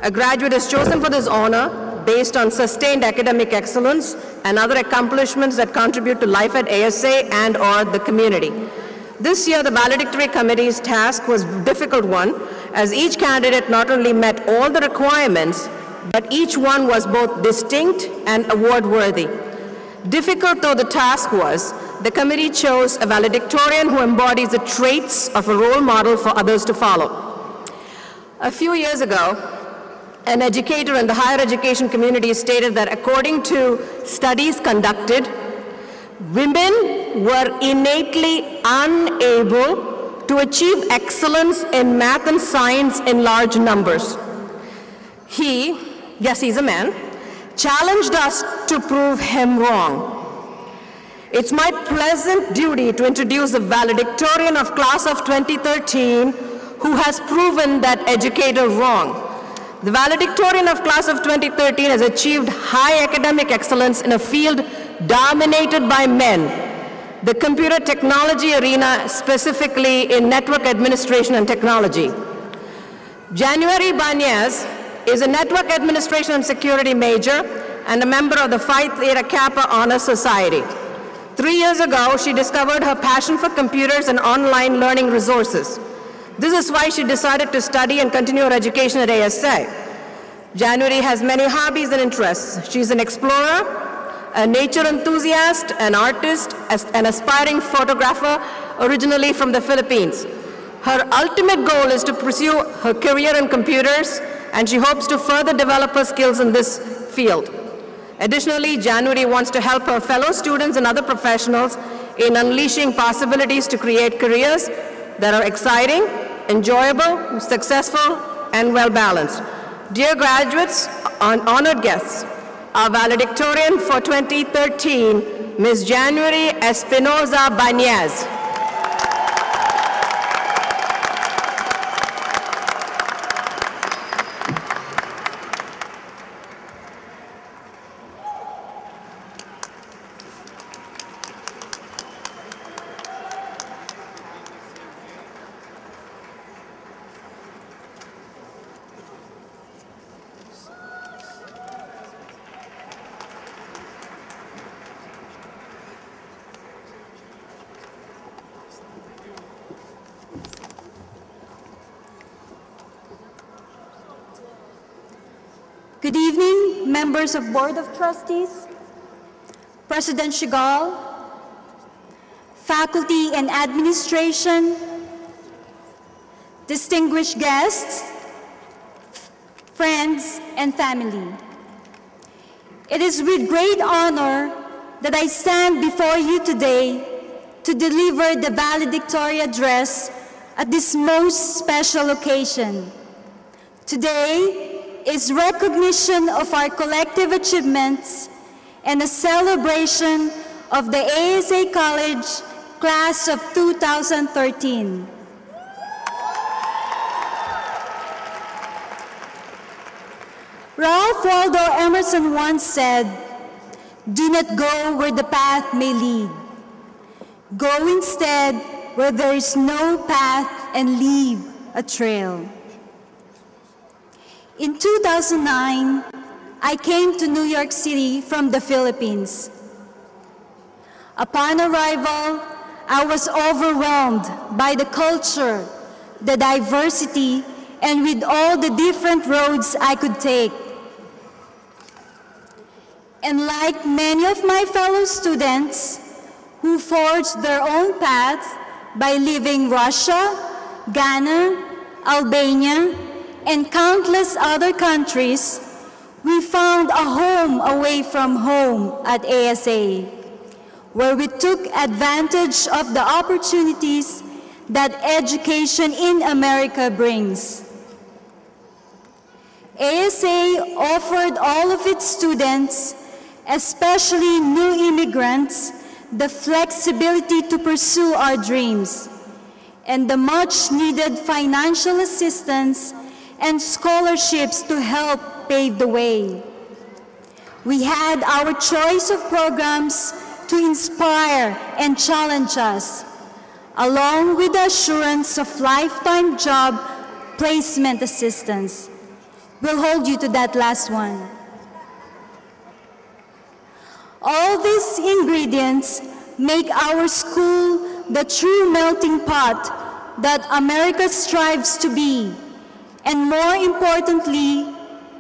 A graduate is chosen for this honor based on sustained academic excellence and other accomplishments that contribute to life at ASA and or the community. This year, the valedictory committee's task was a difficult one, as each candidate not only met all the requirements, but each one was both distinct and award-worthy. Difficult though the task was, the committee chose a valedictorian who embodies the traits of a role model for others to follow. A few years ago, an educator in the higher education community stated that according to studies conducted, women were innately unable to achieve excellence in math and science in large numbers. He, yes, he's a man, challenged us to prove him wrong. It's my pleasant duty to introduce the valedictorian of class of 2013 who has proven that educator wrong. The valedictorian of class of 2013 has achieved high academic excellence in a field dominated by men, the computer technology arena, specifically in network administration and technology. January Banyas is a network administration and security major and a member of the Phi Theta Kappa Honor Society. 3 years ago, she discovered her passion for computers and online learning resources. This is why she decided to study and continue her education at ASA. January has many hobbies and interests. She's an explorer, a nature enthusiast, an artist, an aspiring photographer, originally from the Philippines. Her ultimate goal is to pursue her career in computers, and she hopes to further develop her skills in this field. Additionally, January wants to help her fellow students and other professionals in unleashing possibilities to create careers that are exciting, enjoyable, successful, and well-balanced. Dear graduates, honored guests, our valedictorian for 2013, Ms. January Espinoza Bañez. Good evening, members of Board of Trustees, President Shigal, faculty and administration, distinguished guests, friends, and family. It is with great honor that I stand before you today to deliver the valedictorian address at this most special occasion. Today is recognition of our collective achievements and a celebration of the ASA College class of 2013. Ralph Waldo Emerson once said, "Do not go where the path may lead. Go instead where there is no path and leave a trail." In 2009, I came to New York City from the Philippines. Upon arrival, I was overwhelmed by the culture, the diversity, and with all the different roads I could take. And like many of my fellow students who forged their own paths by leaving Russia, Ghana, Albania, and countless other countries, we found a home away from home at ASA, where we took advantage of the opportunities that education in America brings. ASA offered all of its students, especially new immigrants, the flexibility to pursue our dreams and the much-needed financial assistance and scholarships to help pave the way. We had our choice of programs to inspire and challenge us, along with the assurance of lifetime job placement assistance. We'll hold you to that last one. All these ingredients make our school the true melting pot that America strives to be, and more importantly,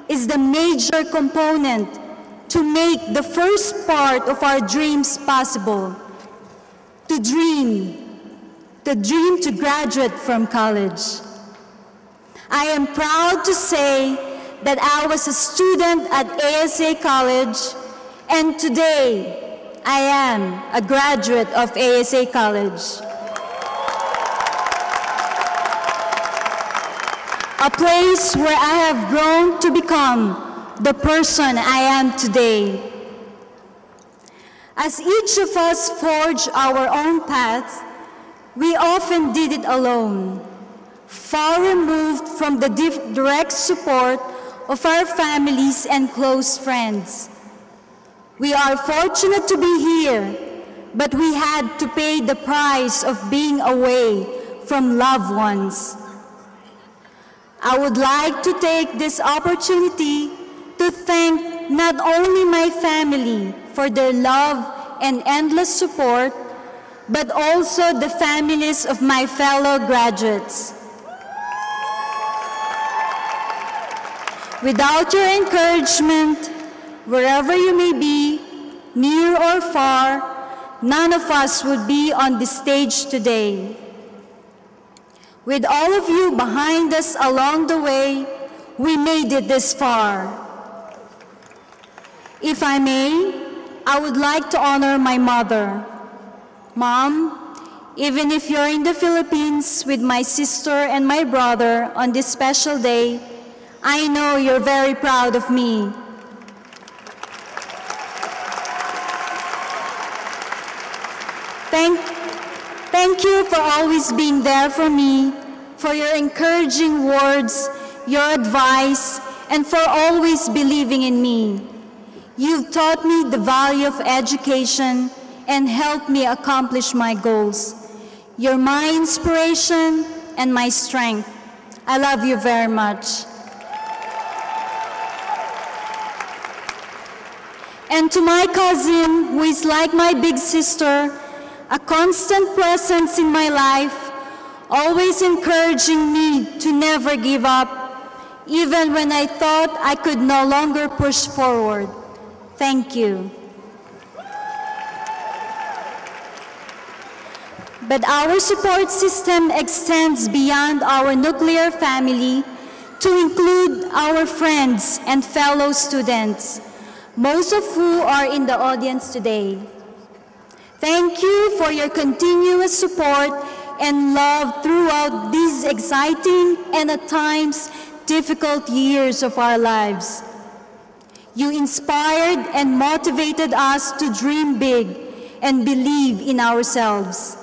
is the major component to make the first part of our dreams possible, to dream to graduate from college. I am proud to say that I was a student at ASA College, and today I am a graduate of ASA College. A place where I have grown to become the person I am today. As each of us forged our own paths, we often did it alone, far removed from the direct support of our families and close friends. We are fortunate to be here, but we had to pay the price of being away from loved ones. I would like to take this opportunity to thank not only my family for their love and endless support, but also the families of my fellow graduates. Without your encouragement, wherever you may be, near or far, none of us would be on this stage today. With all of you behind us along the way, we made it this far. If I may, I would like to honor my mother. Mom, even if you're in the Philippines with my sister and my brother on this special day, I know you're very proud of me. Thank you for always being there for me, for your encouraging words, your advice, and for always believing in me. You've taught me the value of education and helped me accomplish my goals. You're my inspiration and my strength. I love you very much. And to my cousin, who is like my big sister, a constant presence in my life, always encouraging me to never give up, even when I thought I could no longer push forward. Thank you. But our support system extends beyond our nuclear family to include our friends and fellow students, most of who are in the audience today. Thank you for your continuous support and love throughout these exciting and at times difficult years of our lives. You inspired and motivated us to dream big and believe in ourselves.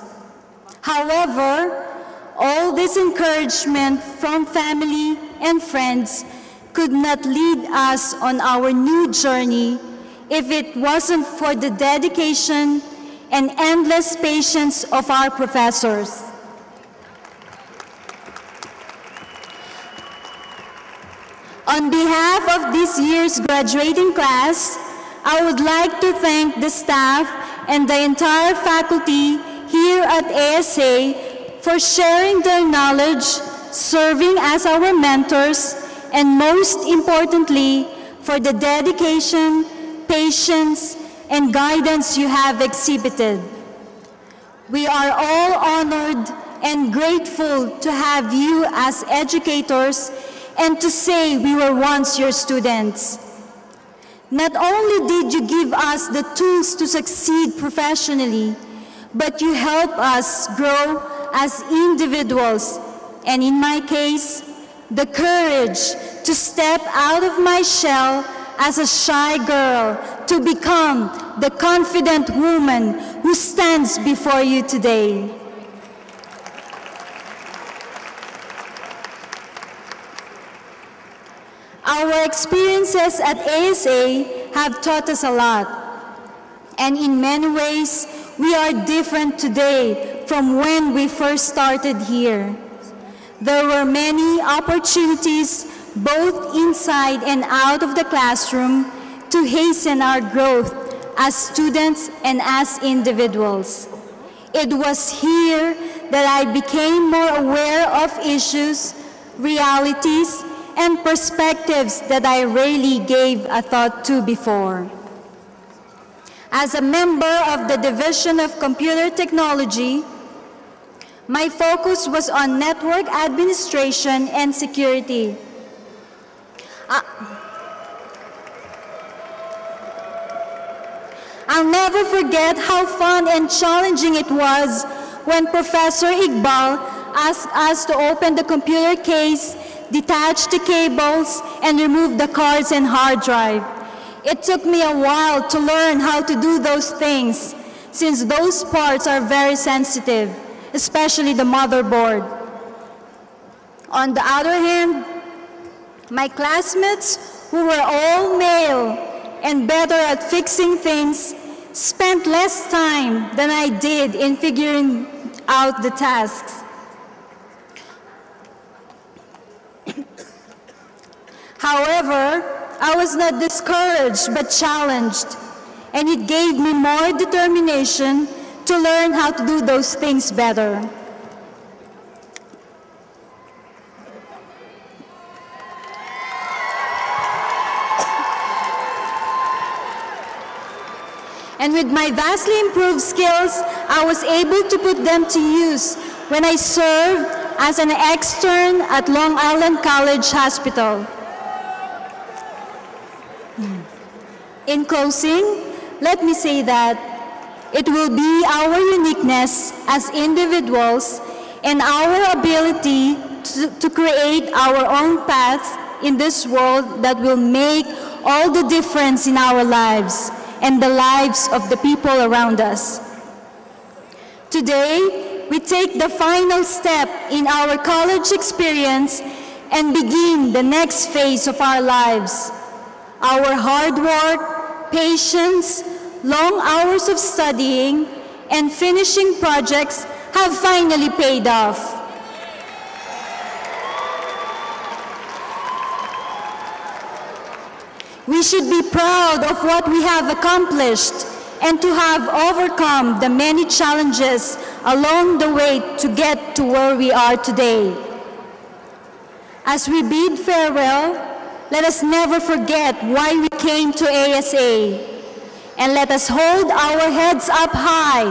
However, all this encouragement from family and friends could not lead us on our new journey if it wasn't for the dedication and endless patience of our professors. On behalf of this year's graduating class, I would like to thank the staff and the entire faculty here at ASA for sharing their knowledge, serving as our mentors, and most importantly, for the dedication, patience, and guidance you have exhibited. We are all honored and grateful to have you as educators and to say we were once your students. Not only did you give us the tools to succeed professionally, but you help us grow as individuals, and in my case, the courage to step out of my shell as a shy girl to become the confident woman who stands before you today. Our experiences at ASA have taught us a lot, and in many ways, we are different today from when we first started here. There were many opportunities, both inside and out of the classroom, to hasten our growth as students and as individuals. It was here that I became more aware of issues, realities, and perspectives that I rarely gave a thought to before. As a member of the Division of Computer Technology, my focus was on network administration and security. I'll never forget how fun and challenging it was when Professor Iqbal asked us to open the computer case, detach the cables, and remove the cards and hard drive. It took me a while to learn how to do those things, since those parts are very sensitive, especially the motherboard. On the other hand, my classmates, who were all male and better at fixing things, spent less time than I did in figuring out the tasks. However, I was not discouraged but challenged, and it gave me more determination to learn how to do those things better. And with my vastly improved skills, I was able to put them to use when I served as an extern at Long Island College Hospital. In closing, let me say that it will be our uniqueness as individuals and our ability to create our own path in this world that will make all the difference in our lives and the lives of the people around us. Today, we take the final step in our college experience and begin the next phase of our lives. Our hard work, patience, long hours of studying, and finishing projects have finally paid off. We should be proud of what we have accomplished and to have overcome the many challenges along the way to get to where we are today. As we bid farewell, let us never forget why we came to ASA, and let us hold our heads up high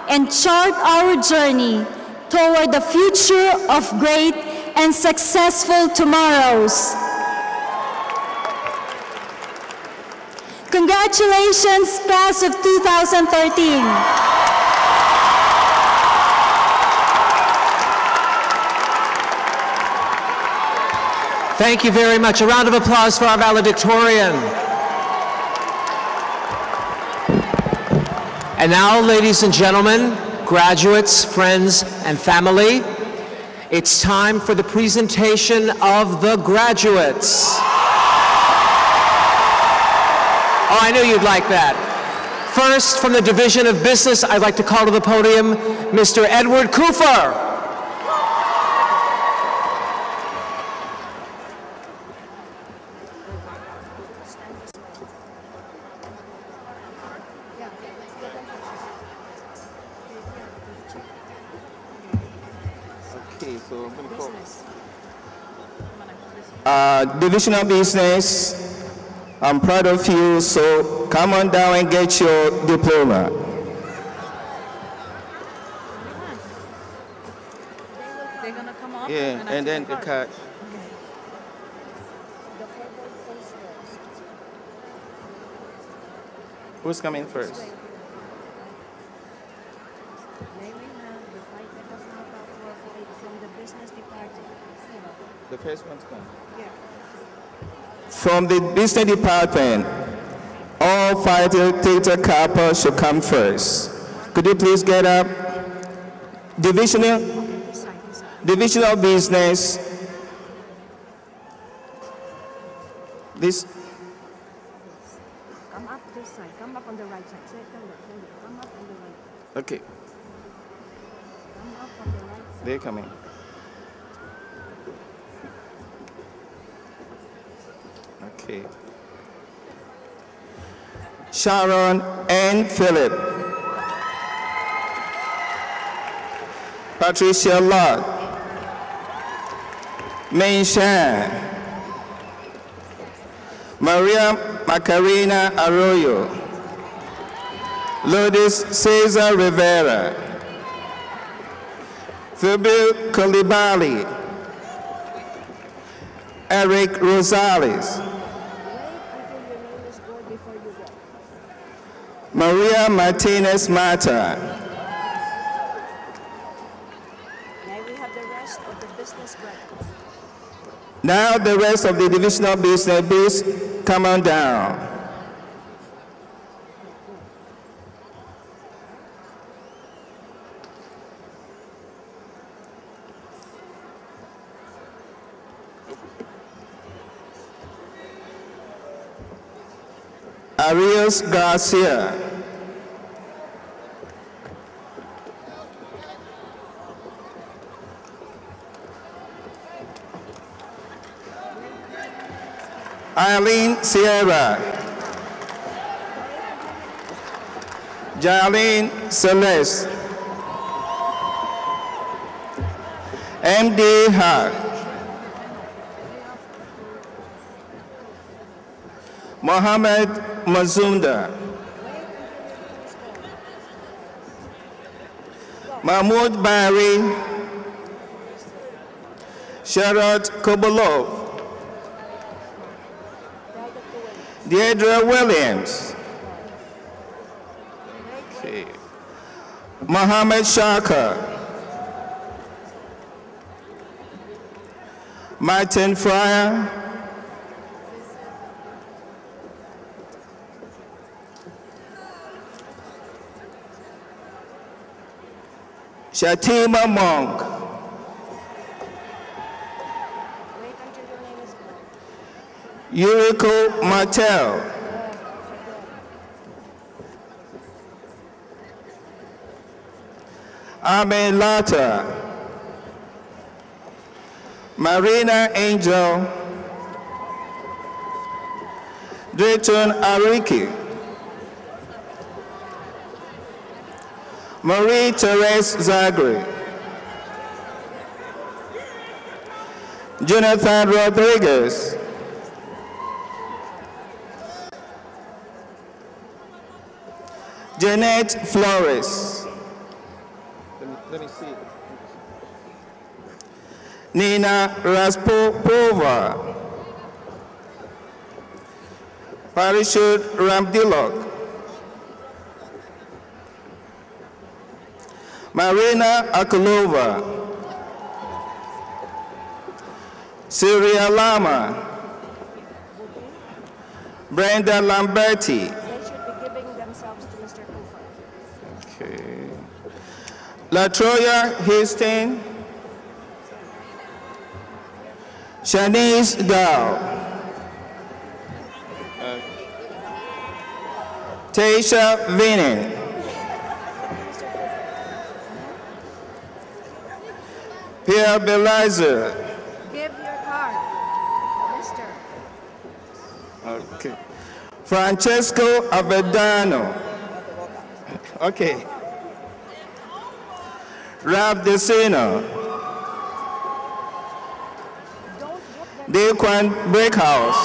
and chart our journey toward the future of great and successful tomorrows. Congratulations, class of 2013. Thank you very much. A round of applause for our valedictorian. And now, ladies and gentlemen, graduates, friends, and family, it's time for the presentation of the graduates. Oh, I knew you'd like that. First, from the Division of Business, I'd like to call to the podium Mr. Edward Kufer. Okay, so I'm going to call. Division of Business. I'm proud of you, so come on down and get your diploma. They're gonna come up. Yeah, and then the card. Who's coming first? The first one's coming. Yeah. From the business department, all facilitator couples should come first. Could you please get up? Divisional business. This. Come up this side. Come up on the right side. Come up on the right. Okay. Come up on the right side. They're coming. Okay. Sharon and Philip. Patricia Lott. Mei Shan. Maria Macarena Arroyo. Lourdes Cesar Rivera. Phoebe Coulibaly. Eric Rosales. Maria Martinez Mata. Now we have the rest of the business graduates. Now the rest of the divisional business, please come on down. Arias Garcia. Eileen Sierra, Jarlene Celeste, M.D. Hart, Mohammed Mazumda, Mahmoud Bari, Sharat Kobolov, Deirdre Williams, Mohammed Shaka, Martin Fryer, Shatima Monk, Yuriko Martel, Amen Lata, Marina Angel, Drayton Ariki, Marie Therese Zagre, Jonathan Rodriguez, Jeanette Flores, let me see. Nina Raspopova, Parishud Ramdilok, Marina Akulova, Syria Lama, Brenda Lamberti, Latoya Hastings, Shanice Dow, Taisha Vinny, Pierre Belizer, Give your card, Mr. Okay. Francesco Avedano, okay. Ralph Decino, Dequan Breakhouse,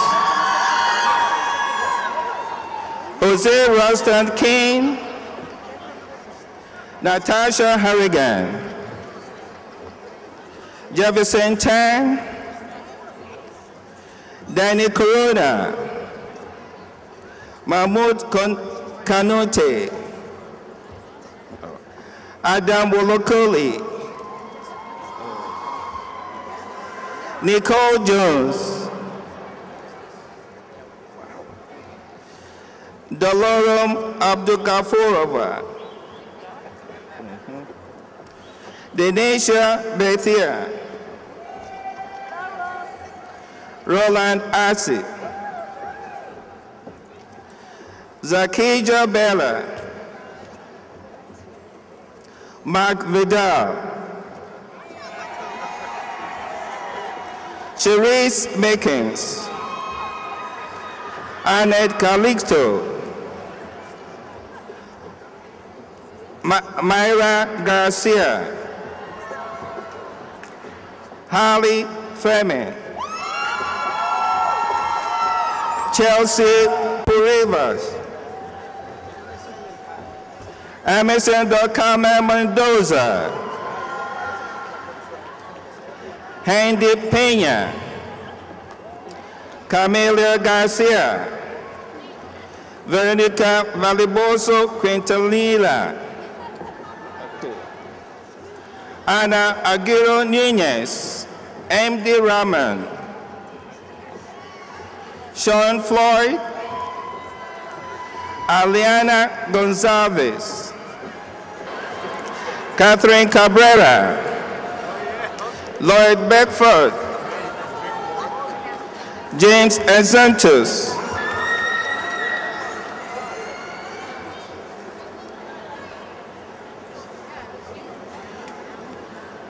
Jose Rostan King, Natasha Harrigan, Jefferson Tan, Danny Corona, Mahmoud Kanute, Adam Wolokoli, Nicole Jones, Dolorum Abdulgafurova, Denisha Bethia, Roland Asi, Zakija Bella, Mark Vidal, Cherise Makins, Annette Calixto, Myra Garcia, Harley Fleming, Chelsea Purivas, Emerson Docama Mendoza, Handy Pena, Camelia Garcia, Veronica Valiboso Quintanilla, Ana Aguirre Nunez, M.D. Rahman, Sean Floyd, Aliana Gonzalez, Catherine Cabrera, Lloyd Beckford, James Exantus,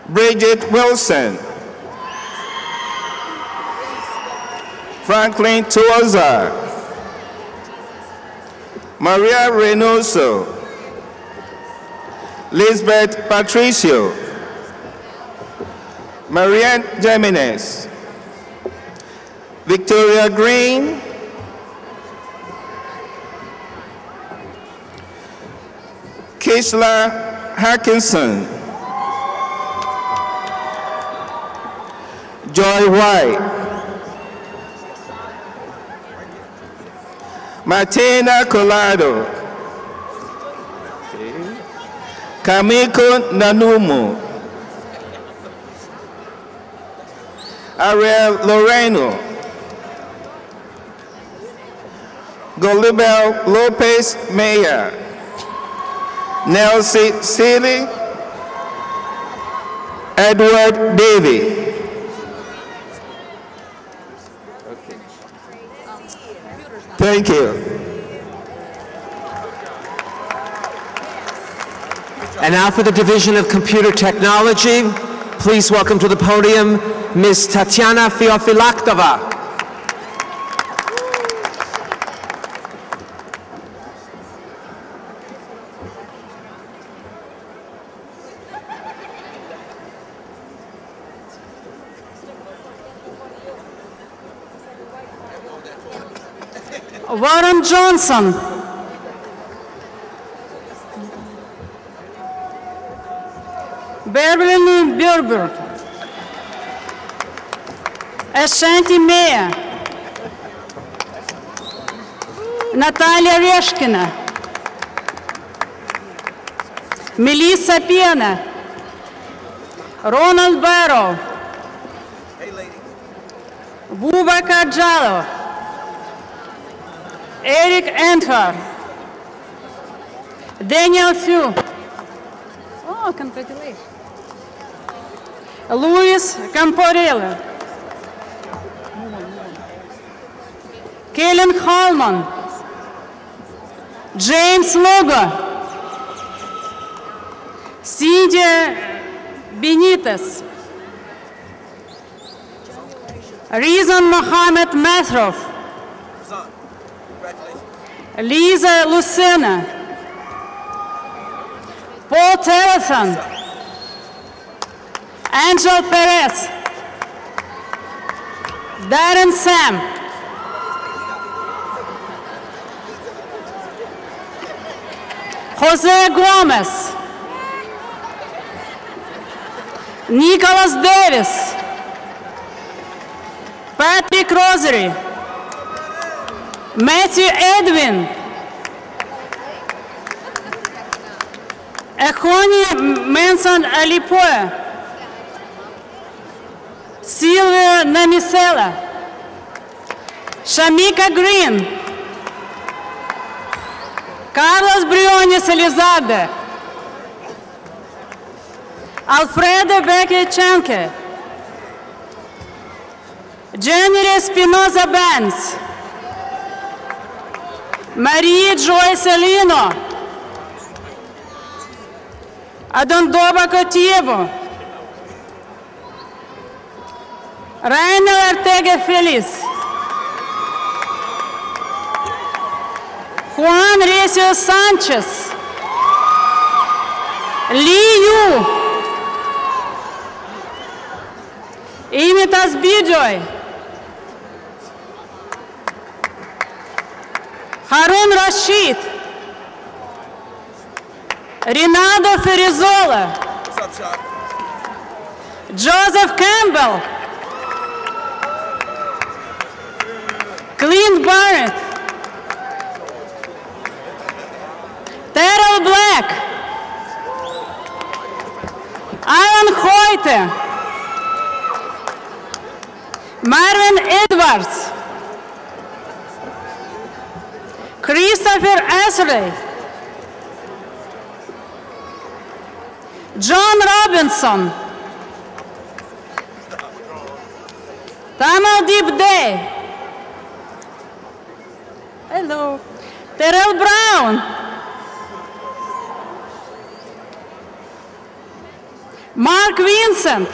Bridget Wilson, Franklin Tuoza, Maria Reynoso, Lisbeth Patricio, Marianne Jimenez, Victoria Green, Kishla Harkinson, Joy White, Martina Collado, Kamiko Nanumu, Ariel Loreno, Golibel Lopez Meyer, Nelsie Seeley, Edward Davey. Thank you. And now for the Division of Computer Technology, please welcome to the podium Ms. Tatiana Feofilaktova. Warren Johnson. Beverly Berber. Ashanti Meyer. Natalia Reshkina. Melissa Piana. Ronald Barrow. Bubakar Jallo. Eric Enther, Daniel Few. Oh, congratulations. Luis Camporella. Kellen Hallman. James Lugo. Cynthia Benitez. Rizan Mohammed Mathrov. Lisa Lucena, Paul Terrathan, Angel Perez, Darren Sam, Jose Gomez, Nicholas Davis, Patrick Rosary, Matthew Edwin, Echoni Manson Alipoe, Sylvia Namisela, Shamika Green, Carlos Briones Elizade, Alfredo Becker-Chanke, Jenny Espinoza Benz, Maria Joyce Lino, Adondoba Cotiebo, Rainer Ortega Feliz, Juan Recio Sanchez, Li Yu, Imitas Bijoy, Harun Rashid, Rinaldo Ferrizola, Joseph Campbell, Clint Barrett, Terrell Black, Alan Hoyte, Marvin Edwards, Christopher Esrey, John Robinson, Tamal Deep Day, hello, Terrell Brown, Mark Vincent,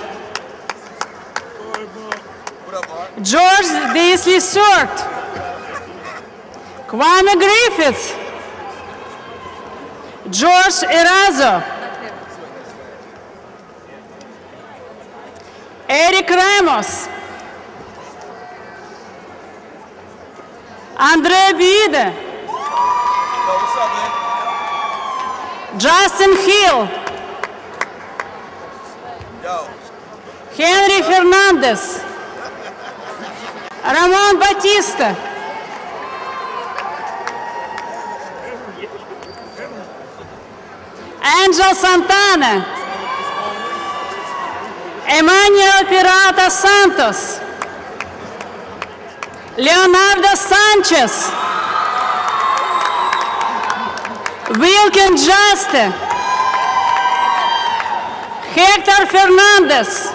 George Daisley Stewart, Kwame Griffith, George Erazo, Eric Ramos, Andre Bide, Justin Hill, Henry Fernandez, Ramon Batista, Angel Santana, Emmanuel Pirata Santos, Leonardo Sanchez, Wilkin Juste, Hector Fernandez,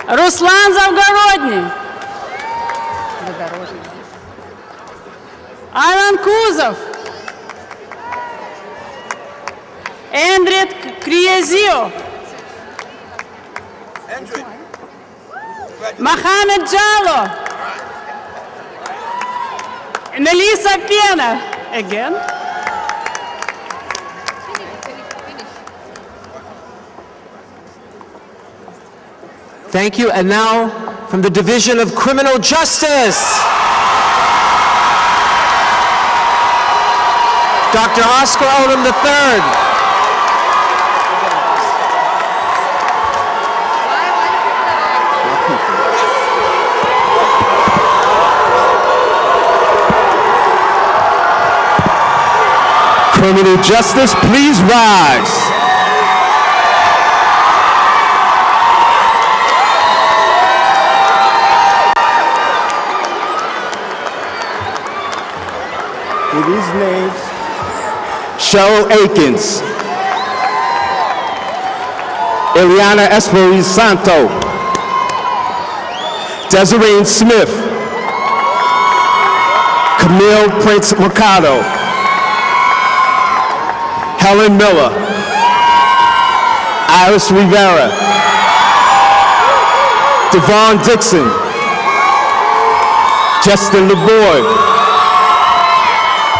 Ruslan Завгородний, Alan Kuzov, Endrit Kriezio, Mohamed Jallo, Melissa Pena, again. Thank you. And now, from the Division of Criminal Justice, Dr. Oscar Odom III. Criminal Justice, please rise. With these names, Cheryl Akins, Eliana Espirisanto, Desiree Smith, Camille Prince Mercado, Helen Miller, Iris Rivera, Devon Dixon, Justin LeBoy.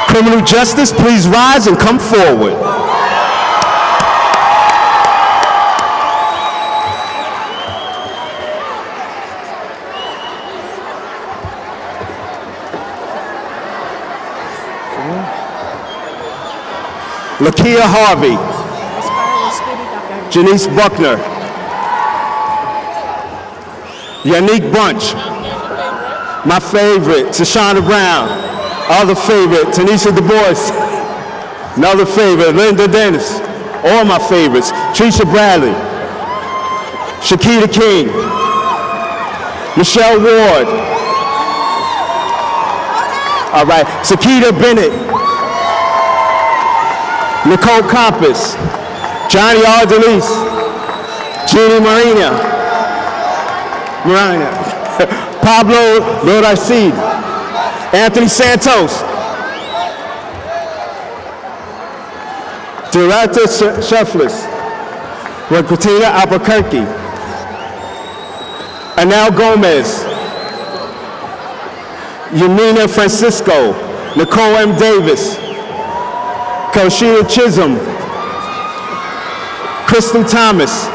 Criminal Justice, please rise and come forward. Lakia Harvey, Janice Buckner, Yannick Bunch, my favorite, Tashana Brown, other favorite, Tanisha Du Bois, another favorite, Linda Dennis, all my favorites, Trisha Bradley, Shakita King, Michelle Ward, all right, Sakita Bennett, Nicole Compass, Johnny Ardenise, Jeannie Marina, Pablo Loracid, Anthony Santos, Director Sheffless, Raquetina Albuquerque, Anel Gomez, Yamina Francisco, Nicole M. Davis, Koshia Chisholm, Crystal Thomas,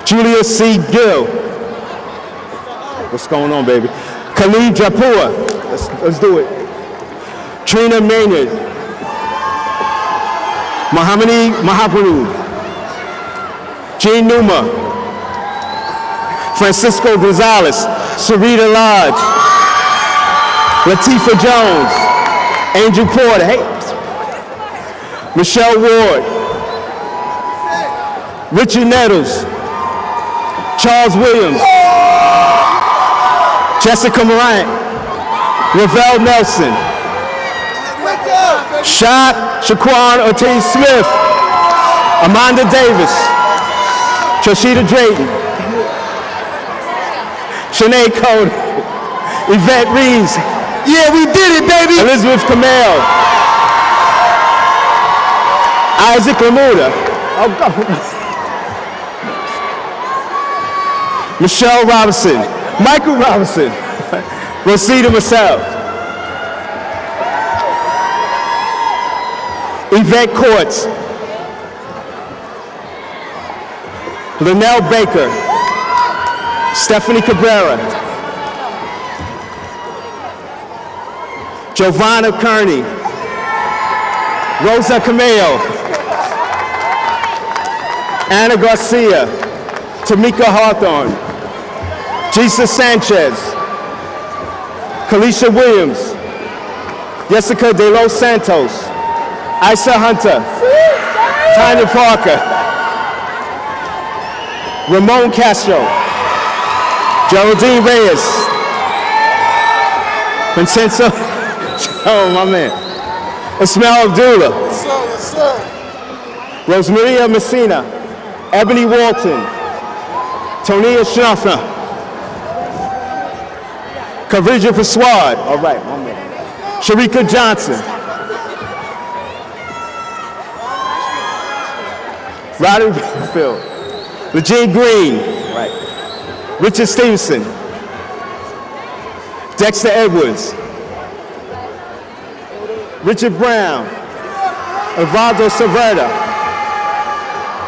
Julia C. Gill. What's going on, baby? Khalid Japua. Let's do it. Trina Maynard, Mohamedi Mahaprabhu, Jean Numa, Francisco Gonzalez, Sarita Lodge, Latifah Jones, Angel Porter, hey, Michelle Ward, Richard Nettles, Charles Williams, Jessica Morant, Ravel Nelson, Shaquan Ortiz Smith, Amanda Davis, Trashida Drayton, Shanae Code, Yvette Reeves. Yeah, we did it, baby. Elizabeth Kamel, Isaac Lamuda. Oh, go. Michelle Robinson, Michael Robinson, Rosita Marcel, Yvette Courts, Linnell Baker, Stephanie Cabrera, Giovanna Kearney, Rosa Cameo, Anna Garcia, Tamika Hawthorne, Jesus Sanchez, Kalisha Williams, Jessica De Los Santos, Isa Hunter, Tanya Parker, Ramon Castro, Geraldine Reyes, Vincenzo, oh my man, Ismail Abdullah, Rosemaria Messina, Ebony Walton, Tonia Schnaufner, Kavija Paswad, all right, my man, Sharika Johnson, Rodney Bellfield, Legine Green, right, Richard Stevenson, Dexter Edwards, Richard Brown, Evaldo Cervera,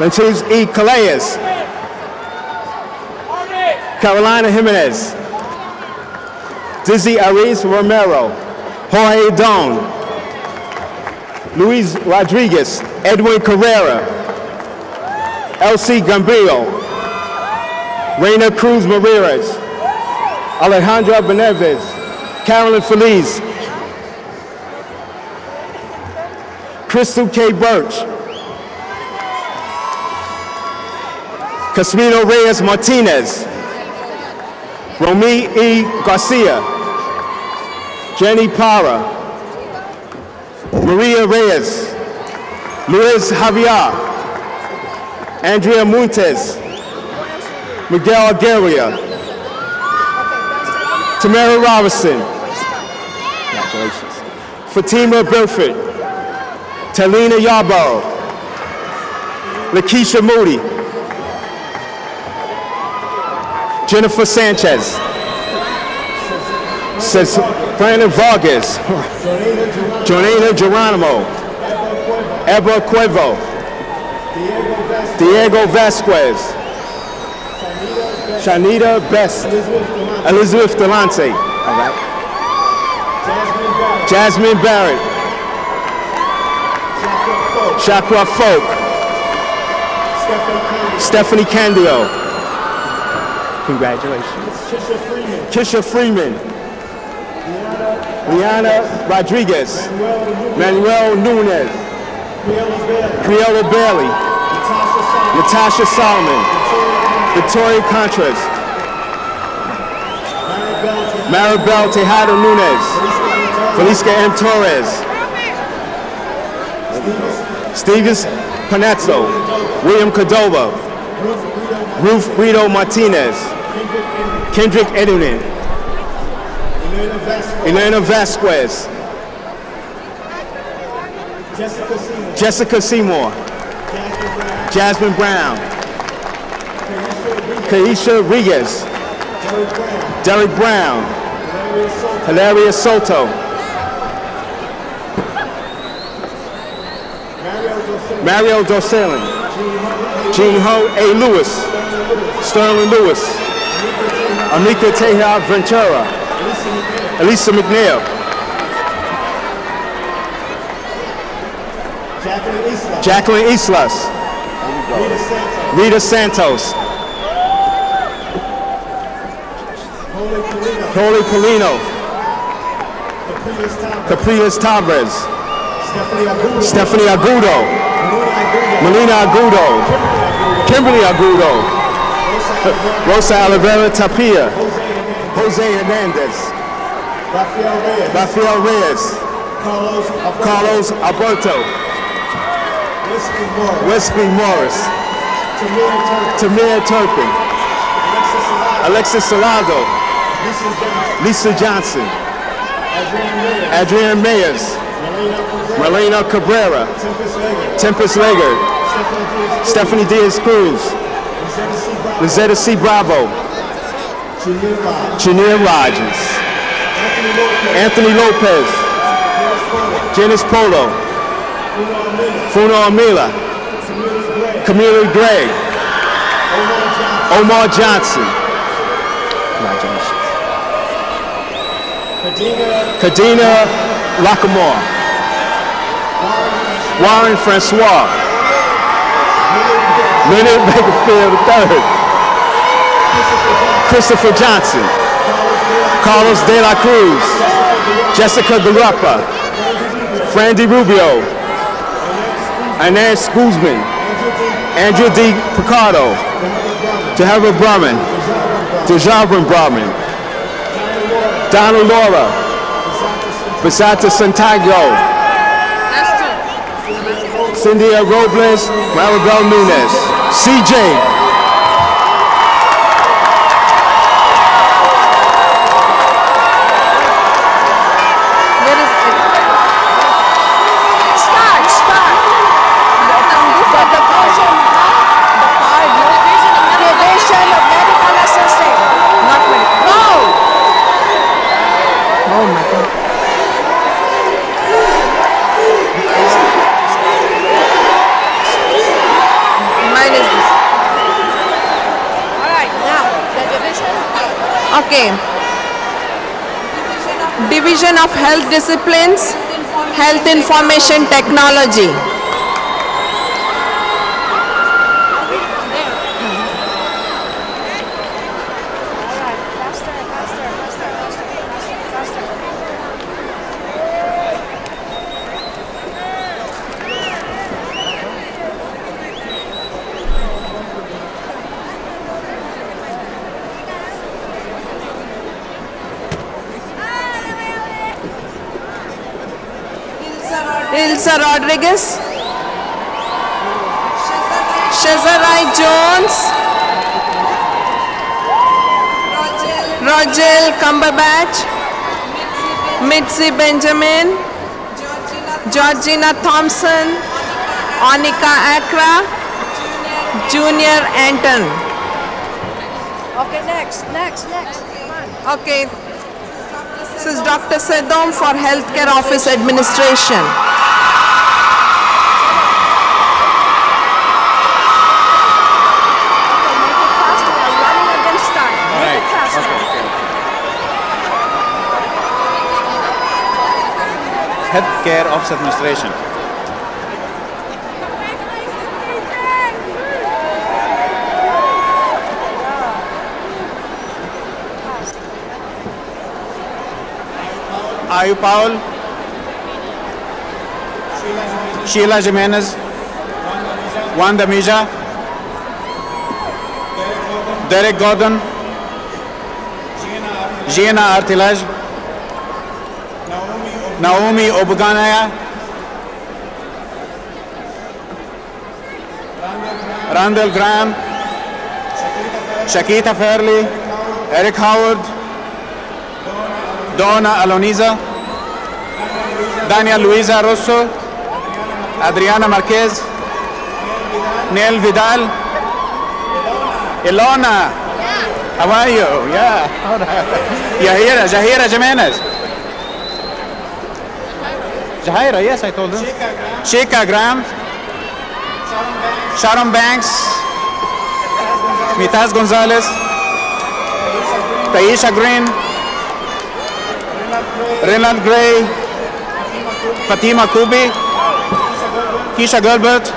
Lentils E. Calais, Carolina Jimenez, Dizzy Ariz Romero, Jorge Don, Luis Rodriguez, Edwin Carrera, Elsie Gambrillo, Reina Cruz Ramirez, Alejandra Beneves, Carolyn Feliz, Crystal K. Birch, Casmino Reyes Martinez, Romy E. Garcia, Jenny Parra, Maria Reyes, Luis Javier, Andrea Montes, Miguel Aguirre, Tamara Robinson, Fatima Burford, Talina Yarborough, Lakeisha Moody, Jennifer Sanchez, Brandon Vargas, Jonina Geronimo, Ebra Cuevo, Diego Vasquez, Shanita Best, Elizabeth Delante, all right. Jasmine Barrett, Shakra Folk, Stephanie Candio, congratulations. Kisha Freeman, Liana Rodriguez, Manuel Nunez, Creola Bailey, Natasha Solomon, Victoria Contras, Maribel Tejada Nunez, Felicia M. Torres, Stevens Panazzo, William Cordova, Ruth Guido Martinez, Kendrick Edwin, Elena Vasquez, Jessica Seymour, Jasmine Brown, Kaisha Reyes, Derek Brown, Hilaria Soto, Mario Dorselin, Jean Ho A. Lewis, Sterling Lewis, Amika Teja Ventura, Elisa McNeil, Jacqueline Islas, Rita Santos, Holy Polino, Capriles Tavares, Stephanie Agudo, Melina Agudo, Kimberly Agudo, Rosa Oliveira Tapia, Jose Hernandez, Rafael Reyes, Carlos Alberto, Wesley Morris, Tamir Turpin, Alexis Salado, Lisa Johnson, Adrienne Mayers, Marlena Cabrera, Tempest Leggard, Stephanie Diaz Cruz, Lizetta C. Bravo, Chenier Rogers. Anthony Lopez. Janice Polo. Funo Amila. Camila Gregg. Omar Johnson. Congratulations. Kadena Lacamore. Warren Francois. Leonard Bakerfield III. Christopher Johnson. Carlos De La Cruz. Jessica Garupa. Frandy Rubio. Inez Guzman. Andrew D. Picardo. Jahara Brahman. Dejavrin Brahman. Donald Laura. Basata Santiago. Cynthia Robles. Maribel Nunez. CJ. Okay. Division of Health Disciplines, Health Information Technology. Ilsa Rodriguez, Shazarai Jones, Rogel Cumberbatch, Mitzi Benjamin, Georgina Thompson, Anika Akra, Junior Anton. Okay, next. Okay. This is Dr. Sedom for Healthcare Office Administration. Healthcare Office Administration. Ayu Paul, Sheila Jimenez, Wanda Mija, Derek Gordon, Gianna Artilage, Naomi Obuganaya, Randall Graham, Shakita Fairley, Eric Howard, Donna Aloniza, Daniel Luisa Rosso, Adriana Marquez, Neil Vidal, Ilona, how are you? Yeah. Jahira Jimenez. Jahira, yes, I told her. Sheikha Graham, Sharon Banks, Mitaz Gonzalez, Taisha Green, Renald Gray, Fatima Kubi, Keisha Gilbert,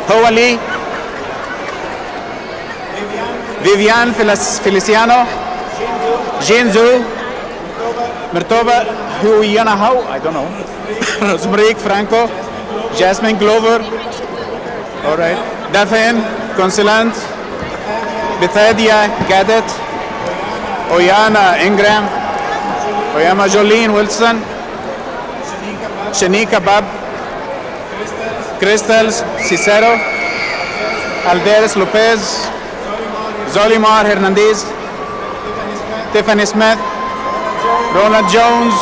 Hoa Lee, Vivian Feliciano, Jean Zhu, Mertova Huyanahu, I don't know, Rosmarie Franco, Jasmine Glover, all right, Daphne Consulant, Bethadia Gadet, Oyana Ingram, Oyama Jolene Wilson, Shanika Bab, Crystals Cicero, Alderis Lopez, Zolimar Hernandez, Tiffany Smith, Ronald Jones,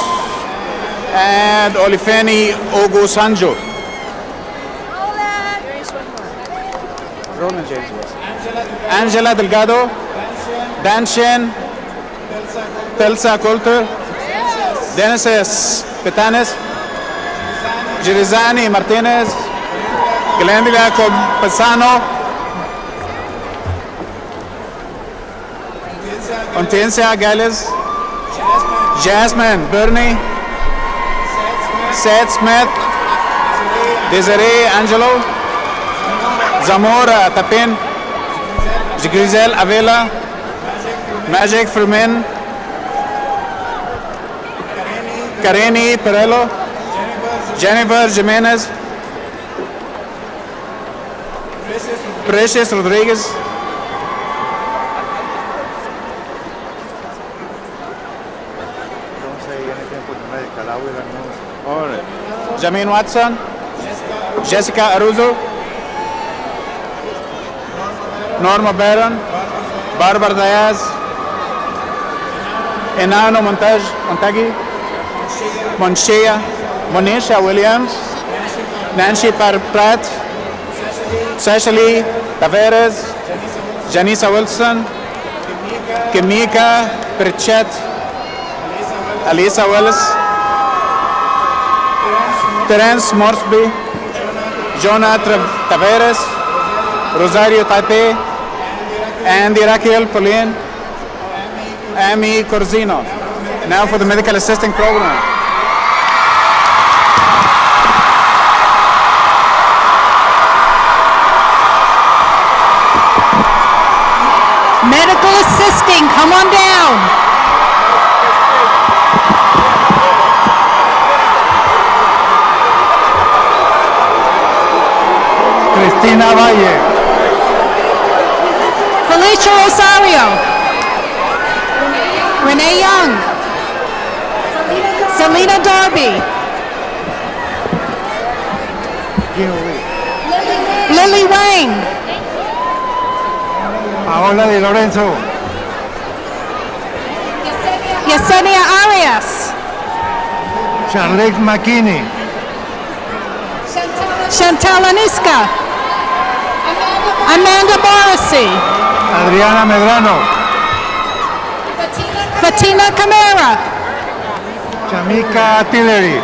and Olifeni Ogusanjo. Roland James. Angela Delgado, Danshin, Pelsa Coulter, Dennis Petanes, Girizani Martinez, Glendila Compasano, Hortensia Gales, Jasmine Burney, Seth Smith, Desiree Angelo, Zamora Tapin, Grisel Avila, Magic Freeman, Karini Perello, Jennifer Jimenez, Precious Rodriguez, Jamin Watson, Jessica Aruzo, Norma Barron, Barbara Diaz, Enano Montagi, Monisha Williams, Nancy Pratt, Cecily Taveras, Janisa Wilson, Kimika Pritchett, Alisa Willis, Terence Morsby, Jonah Taveras, Rosario Taipei, Andy Raquel Pauline, Amy Corzino. Now for the medical assisting program. Medical assisting, come on down. Cristina Valle, Felicia Rosario, Renee Young, Selena Darby, Lily Wang, Paola Di Lorenzo, Yesenia Arias, Charlotte McKinney, Chantal Aniska, Amanda Morrissey, Adriana Medrano, Fatima Camara, Chamika Tillery,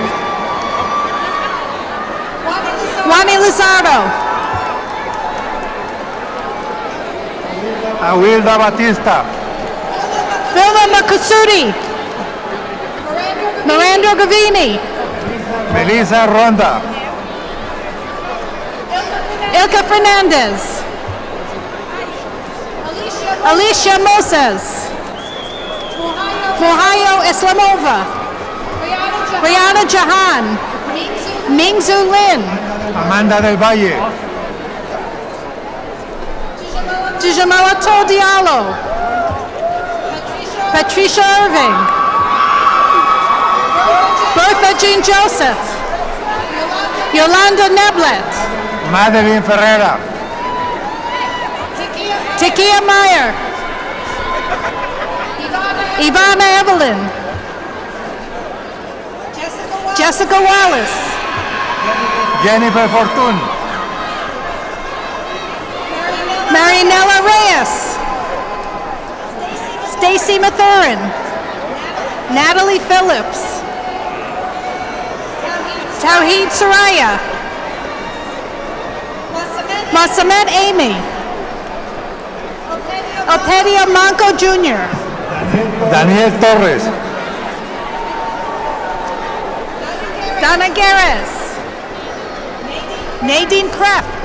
Juani Lizardo, Awilda Batista, Vilma Makasudi, Miranda Gavini, Melissa Ronda, Ilka Fernandez, Alicia Moses, Muhayo Islamova, Rihanna Jahan, Mingzu Lin, Amanda del Valle, Dijamalato Diallo, Patricia Irving, Bertha Jean Joseph, Yolanda Neblet, Madeline Ferreira, Tikia Meyer, Ivana Evelyn, Jessica Wallace, Jennifer Fortune, Marinella Reyes, Stacy Mathurin, Natalie Phillips, Tawheed Saraya, Masamet Amy, Opedia Manco Jr., Daniel Torres, Donna Guerres, Nadine Kraft,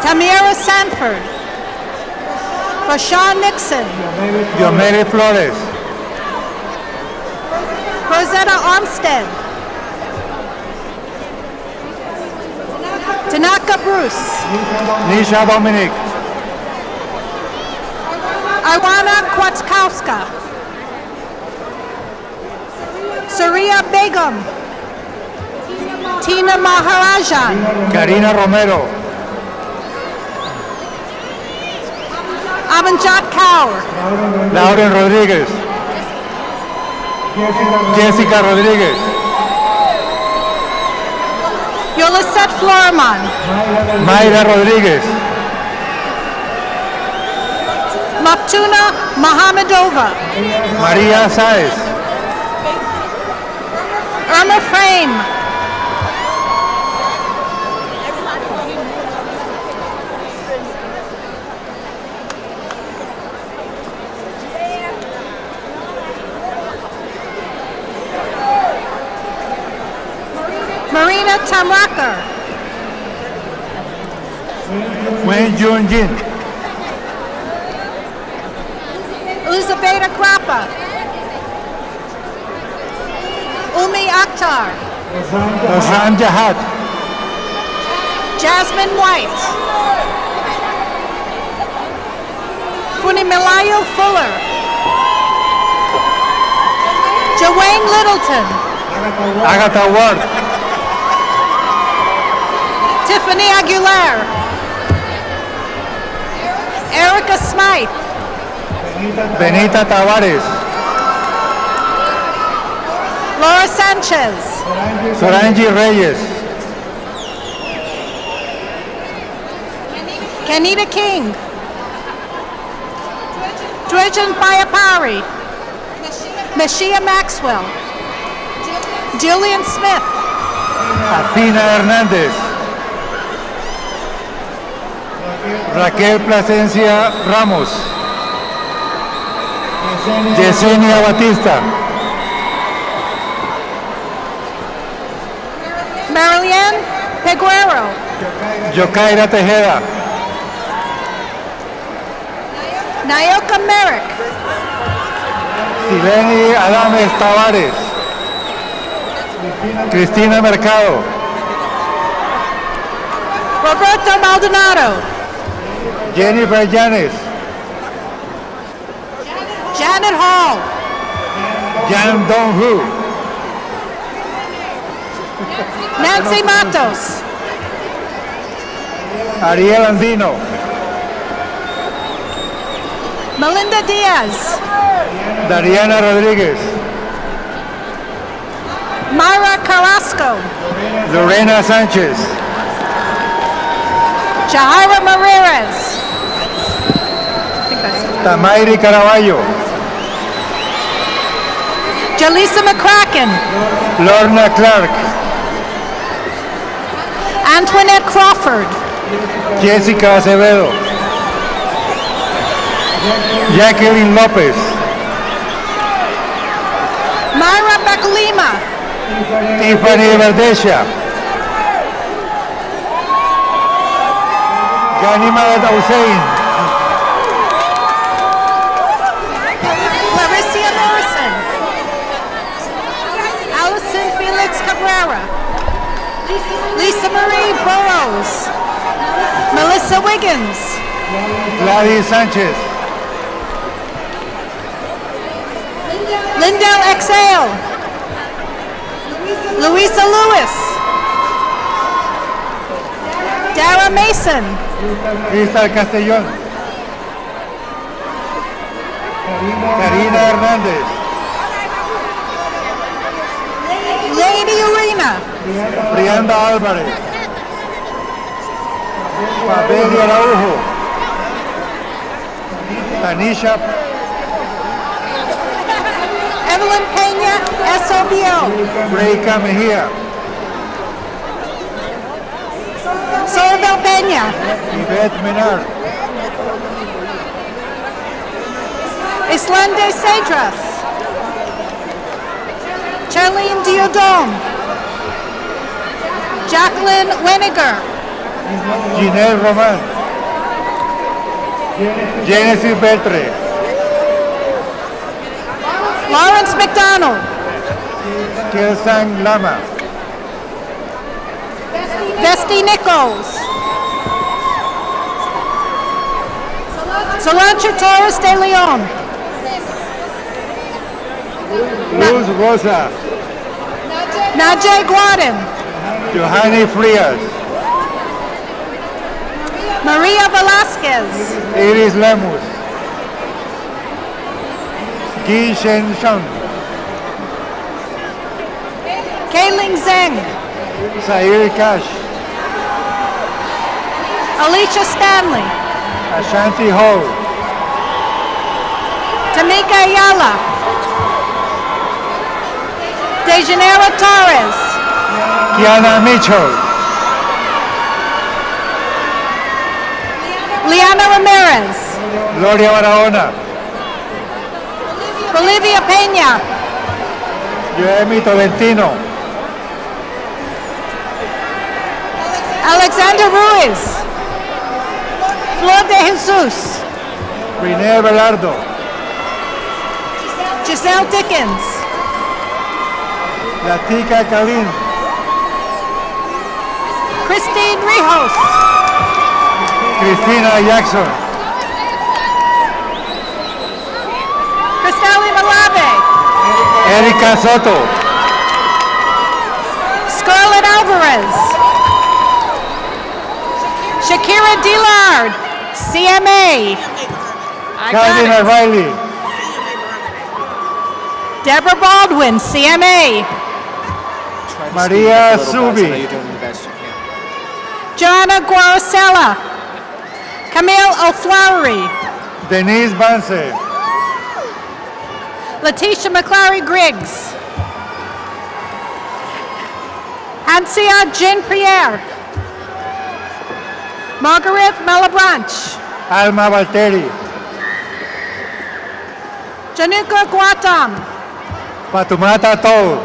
Tamira Sanford, Rashawn Nixon, Yomeri Flores, Rosetta Armstead, Tanaka Bruce, Nisha Dominic, Iwana Kwiatkowska, Surya Begum, Tina Maharajan, Karina Romero, Amanjot Kaur, Lauren Rodriguez, Jessica Rodriguez, Yolisette Florimon, Mayra Rodriguez, Maftuna Mohamedova. Maria Saez. Irma Frame. Marina Tamraker. Wen Jun-jin. Elizabeth Krapa. Umi Akhtar. Ozan Jahad. Jasmine White. Funimilayo Fuller. Joanne Littleton. Agatha Ward. Tiffany Aguilar. Erica Smythe. Benita Tavares. Laura Sanchez. Sorangi Reyes. Kenita King. Dredgen Payapari. Meshia Maxwell. Julian Smith. Athena Hernández. Raquel Plasencia Ramos. Yesenia Batista. Marilyn Peguero. Yokaira Tejeda. Nayoka Merrick. Sileni Adames Tavares. Cristina Mercado. Roberto Maldonado. Jennifer Llanes. Janet Hall. Jan Dong-hu. Nancy Matos. Ariel Andino. Melinda Diaz. Dariana Rodríguez. Myra Carrasco. Lorena Sánchez. Jahira Marírez. Tamairi Caraballo. Jaleesa McCracken. Lorna Clark. Antoinette Crawford. Jessica Acevedo. Jacqueline López. Myra Bakalima. Tiffany Verdesha. Ganimat Hussein. Larissa Morrison. Allison Felix Cabrera. Lisa Marie Burrows. Melissa Wiggins. Gladys Sánchez. Lindell Exhale. Louisa Lewis. Dara Mason. Crystal Castellón. Karina Hernández. Lady Urena. Brianda Álvarez. Pabeli Araujo. Tanisha. Evelyn Peña, SOBO. Reika Mejía. Sorvel Peña. Yvette Menard. Islande Cedras. Charlene Diodon. Jacqueline Weniger. Ginelle Roman. Genesis Beltre. Lawrence McDonald. Kelsang Lama. Vesty Nichols. Solange Torres de Leon. Luz Rosa. Najee Guaden. Johanny Frias. Maria Velasquez. Iris Lemus. Gi Shen Shang. Kayling Zeng. Sair Cash. Alicia Stanley. Ashanti Hall. Tamika Ayala. Dejanira Torres. Kiana Mitchell. Liana Ramirez. Gloria Barahona. Bolivia Peña. Joemi Tolentino. Alexander Ruiz. Flor de Jesus. Renee Velardo. Giselle Dickens. Latika Kalin. Christine Rijos. Cristina Jackson. Cristali Malave. Erika Soto. Scarlett Alvarez. Shakira Dillard. CMA. Calvin O'Reilly. Deborah Baldwin, CMA. Maria Subi. Joanna Guaracella. Camille O'Flaherty. Denise Banse. Letitia McClary Griggs. Hansia Jean Pierre. Margaret Malabranche. Alma Valteri. Januka Guatam. Patumata Tol.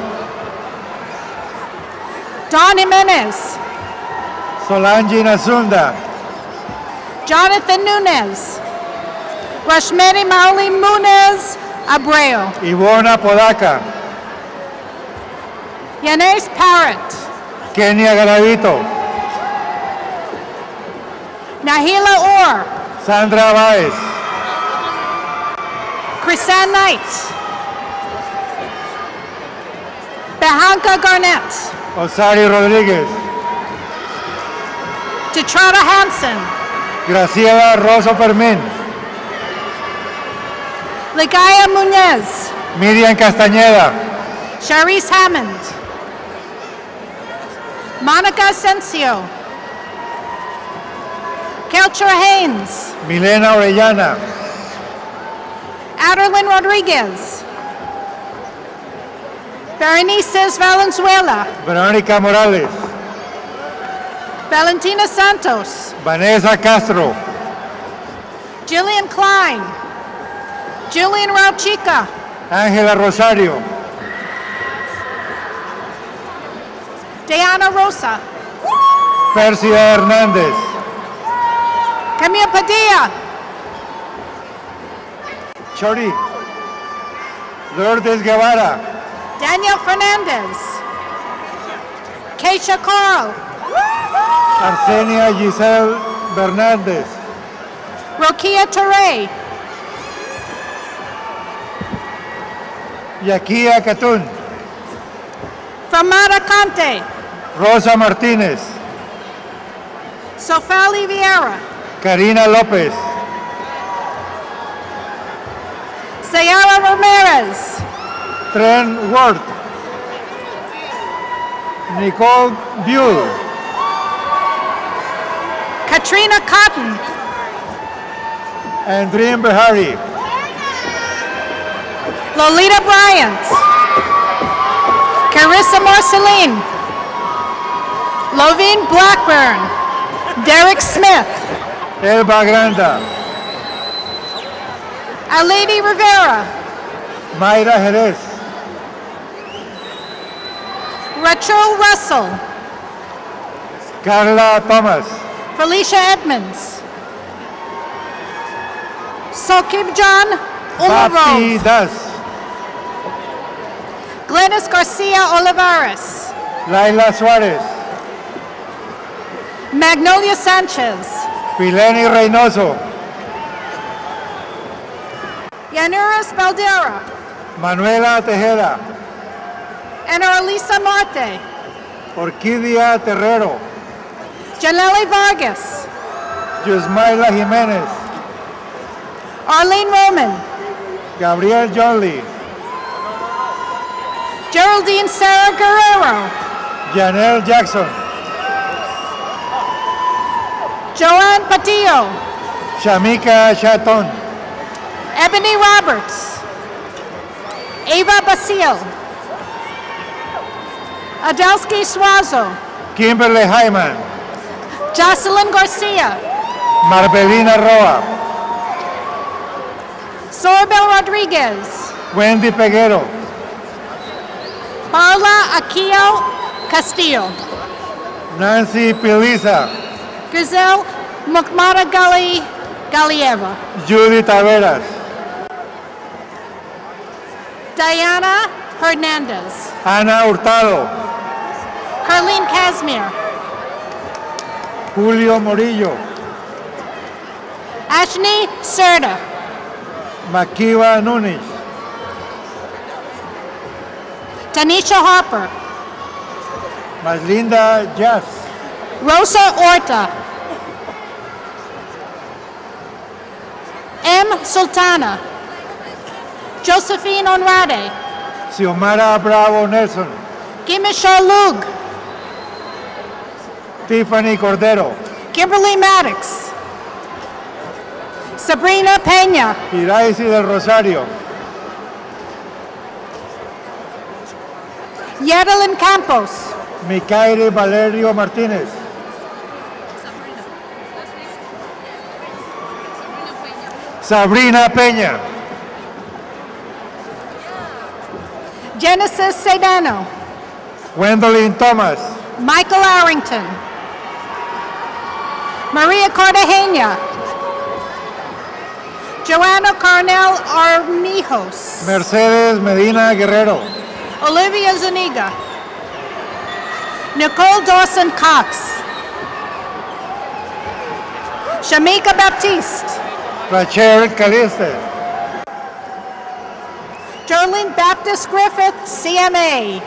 Don Jimenez. Solange Nasunda. Jonathan Nunez. Rashmeni Mauli Munez Abreu. Ivona Podaca. Yanez Parrott. Kenia Garavito. Nahila Orr. Sandra Baez. Chrisanne Knight. Behanka Garnett. Osari Rodriguez. Detrata Hansen. Graciela Rosso Fermín. Ligaya Munez. Miriam Castañeda. Sharice Hammond. Monica Asensio. Kelcher Haynes. Milena Orellana. Aderlyn Rodriguez. Berenices Valenzuela. Verónica Morales. Valentina Santos. Vanessa Castro. Jillian Klein. Julian Rauchica. Ángela Rosario. Diana Rosa. Persia Hernández. Camila Padilla. Chori. Lourdes Guevara. Daniel Fernandez. Keisha Carl. Arsenia Giselle Bernaldez. Rokia Ture. Yaquia Catún. Famara Conte. Rosa Martínez. Sofali Vieira. Karina López. Sayara Ramirez. Tren Ward. Nicole Buell. Katrina Cotton. Andreen Behari. Lolita Bryant. Carissa Marceline. Lovine Blackburn. Derek Smith. Elba Granda. Alady Rivera. Mayra Jerez. Rachel Russell. Carla Thomas. Felicia Edmonds. Sokib John Bapti Umarov. Das. Glennis Garcia Olivares. Laila Suárez. Magnolia Sanchez. Pileni Reynoso. Yanuris Valdera. Manuela Tejeda. And Elisa Marte. Orquídea Terrero. Janelle Vargas. Yusmaila Jiménez. Arlene Roman. Gabriel Johnley. Geraldine Sarah Guerrero. Janelle Jackson. Joanne Patillo. Shamika Chaton. Ebony Roberts. Ava Basile. Adelsky Suazo. Kimberly Hyman. Jocelyn Garcia. Marbelina Roa. Sorabel Rodriguez. Wendy Peguero. Paula Aquillo Castillo. Nancy Piliza. Gazelle Mukmara Galieva. Judy Taveras. Diana Hernandez. Ana Hurtado. Carlene Casimir. Julio Morillo. Ashni Serta. Makiwa Nunes. Tanisha Harper. Maslinda Jazz. Rosa Orta. M. Sultana. Josephine Onrade. Xiomara Bravo Nelson. Gimisha Lug. Tiffany Cordero. Kimberly Maddox. Sabrina Peña. Iraisi del Rosario. Yedalyn Campos. Micaeli Valerio Martínez. Sabrina Peña. Genesis Sedano. Gwendolyn Thomas. Michael Arrington. Maria Cartagena. Joanna Carnell Armijos. Mercedes Medina Guerrero. Olivia Zuniga. Nicole Dawson Cox. Shamika Baptiste. Rachel Caliste. Jolene Baptist Griffith, CMA.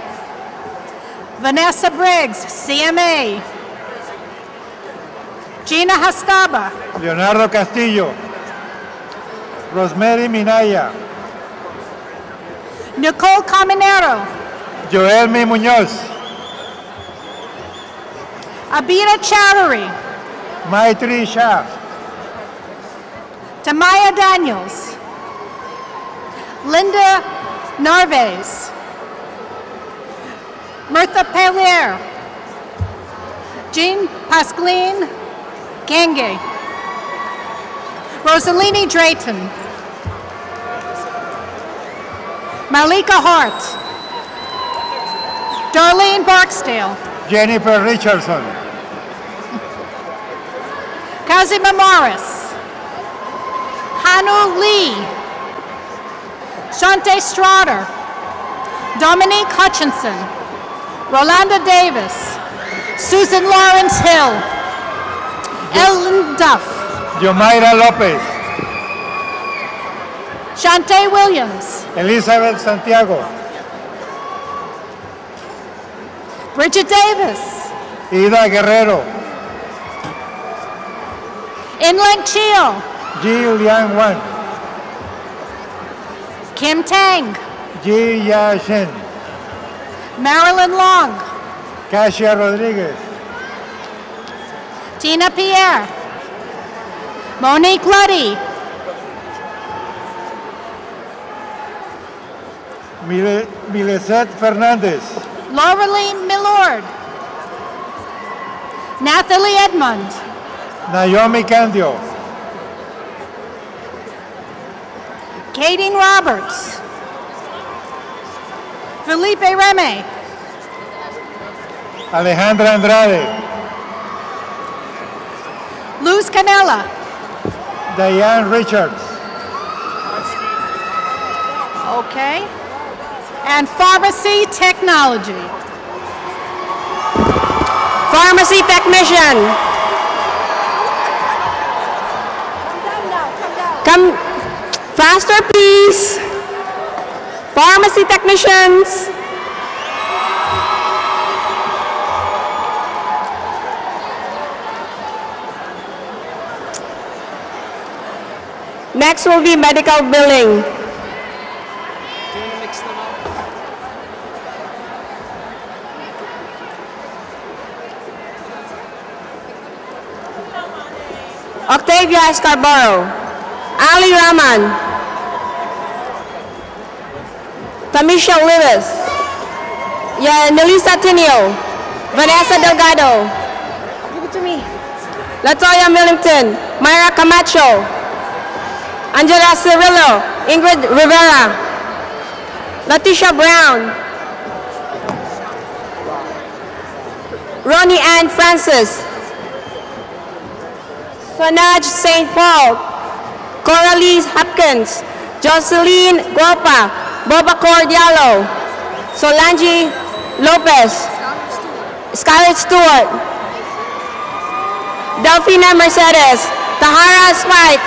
Vanessa Briggs, CMA. Gina Hastaba. Leonardo Castillo. Rosemary Minaya. Nicole Caminero. Joelmi Muñoz. Abida Chowdhury. Maitri Shah. Tamaya Daniels. Linda Narvaez. Mirtha Pellier. Jean Pascaline Gange. Rosalini Drayton. Malika Hart. Darlene Barksdale. Jennifer Richardson. Kazima Morris. Hanu Lee. Shante Strader. Dominique Hutchinson. Rolanda Davis. Susan Lawrence Hill. Ellen Duff. Yomaira Lopez. Shante Williams. Elizabeth Santiago. Bridget Davis. Ida Guerrero. Inleng Chio. Jill Yang Wan. Kim Tang. Ji Ya Shin. Marilyn Long. Kasia Rodriguez. Tina Pierre. Monique Luddy. Milecet Fernandez. Laureline Millord. Nathalie Edmond. Naomi Candio. Kading Roberts. Felipe Reme. Alejandra Andrade. Luz Canella. Diane Richards. Okay. And Pharmacy Technology. Pharmacy Technician. Come faster, please. Pharmacy Technicians. Next will be medical billing. Octavia Escarborough. Ali Rahman. Tamisha Lewis, Nelisa Tinio, Vanessa Delgado, give it to me. Latoya Millington, Myra Camacho, Angela Cirillo, Ingrid Rivera, Letitia Brown, Ronnie Ann Francis, Sonaj St. Paul, Coralie Hopkins, Jocelyn Guapa, Boba Cordialo, Solange Lopez, Scarlett Stewart, Delphina Mercedes, Tahara Spike,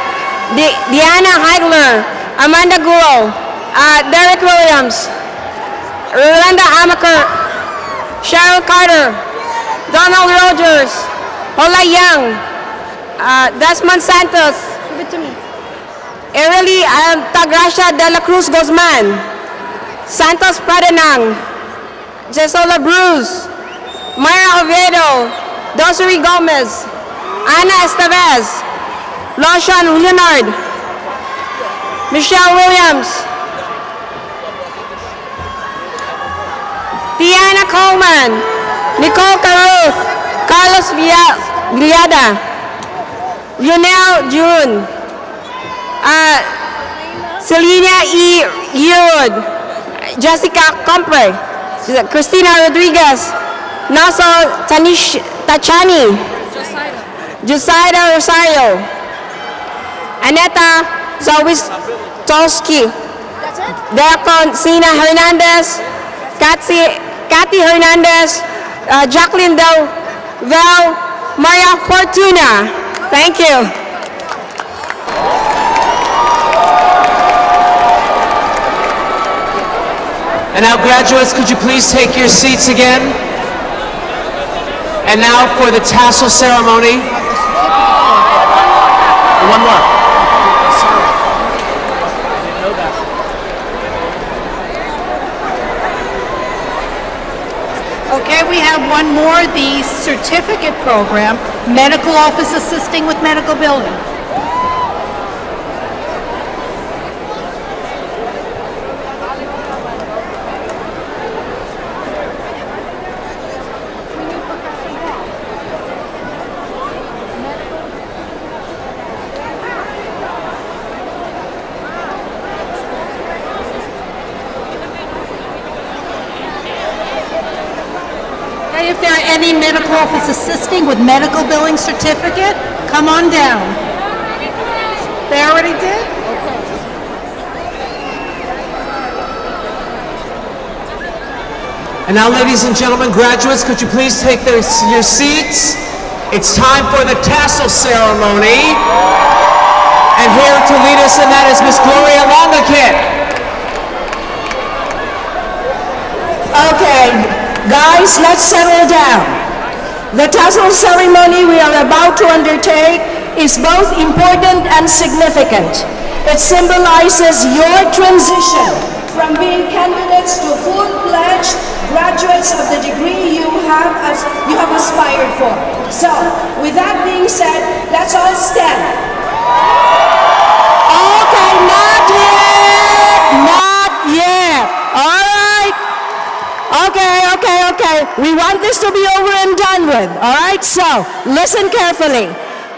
Diana Heigler, Amanda Guo, Derek Williams, Rolanda Amaker, Cheryl Carter, Donald Rogers, Hola Young, Desmond Santos, give it to me. Ereli Tagracia de la Cruz Guzman, Santos Pradenang, Jesola Bruce, Myra Oviedo, Dosary Gomez, Ana Estevez, Loshan Leonard, Michelle Williams, Tiana Coleman, Nicole Caruth, Carlos Villada, Lionel June, Selena E. Yearwood, Jessica Compre, Christina Rodriguez, Naso Tachani, Josiah Rosario, Aneta Zawistowski, Deacon Sina Hernandez, Kathy Hernandez, Jacqueline Del Val, Maria Fortuna. Thank you. And now, graduates, could you please take your seats again? And now for the tassel ceremony. One more. Okay, we have one more, the certificate program, medical office assisting with medical billing. If there are any medical office assisting with medical billing certificate, come on down. They already did? And now, ladies and gentlemen, graduates, could you please take your seats? It's time for the tassel ceremony. And here to lead us in that is Miss Gloria Longakit. Okay. Guys, let's settle down. The tassel ceremony we are about to undertake is both important and significant. It symbolizes your transition from being candidates to full-fledged graduates of the degree you have aspired for. So, with that being said, let's all stand. Okay, not yet. Not yet. All right. Okay. We want this to be over and done with, all right? So, listen carefully.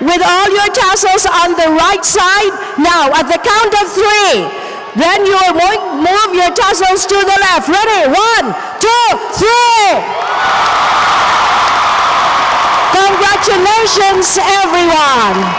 With all your tassels on the right side, now at the count of 3, then you will move your tassels to the left. Ready? 1, 2, 3. Congratulations, everyone.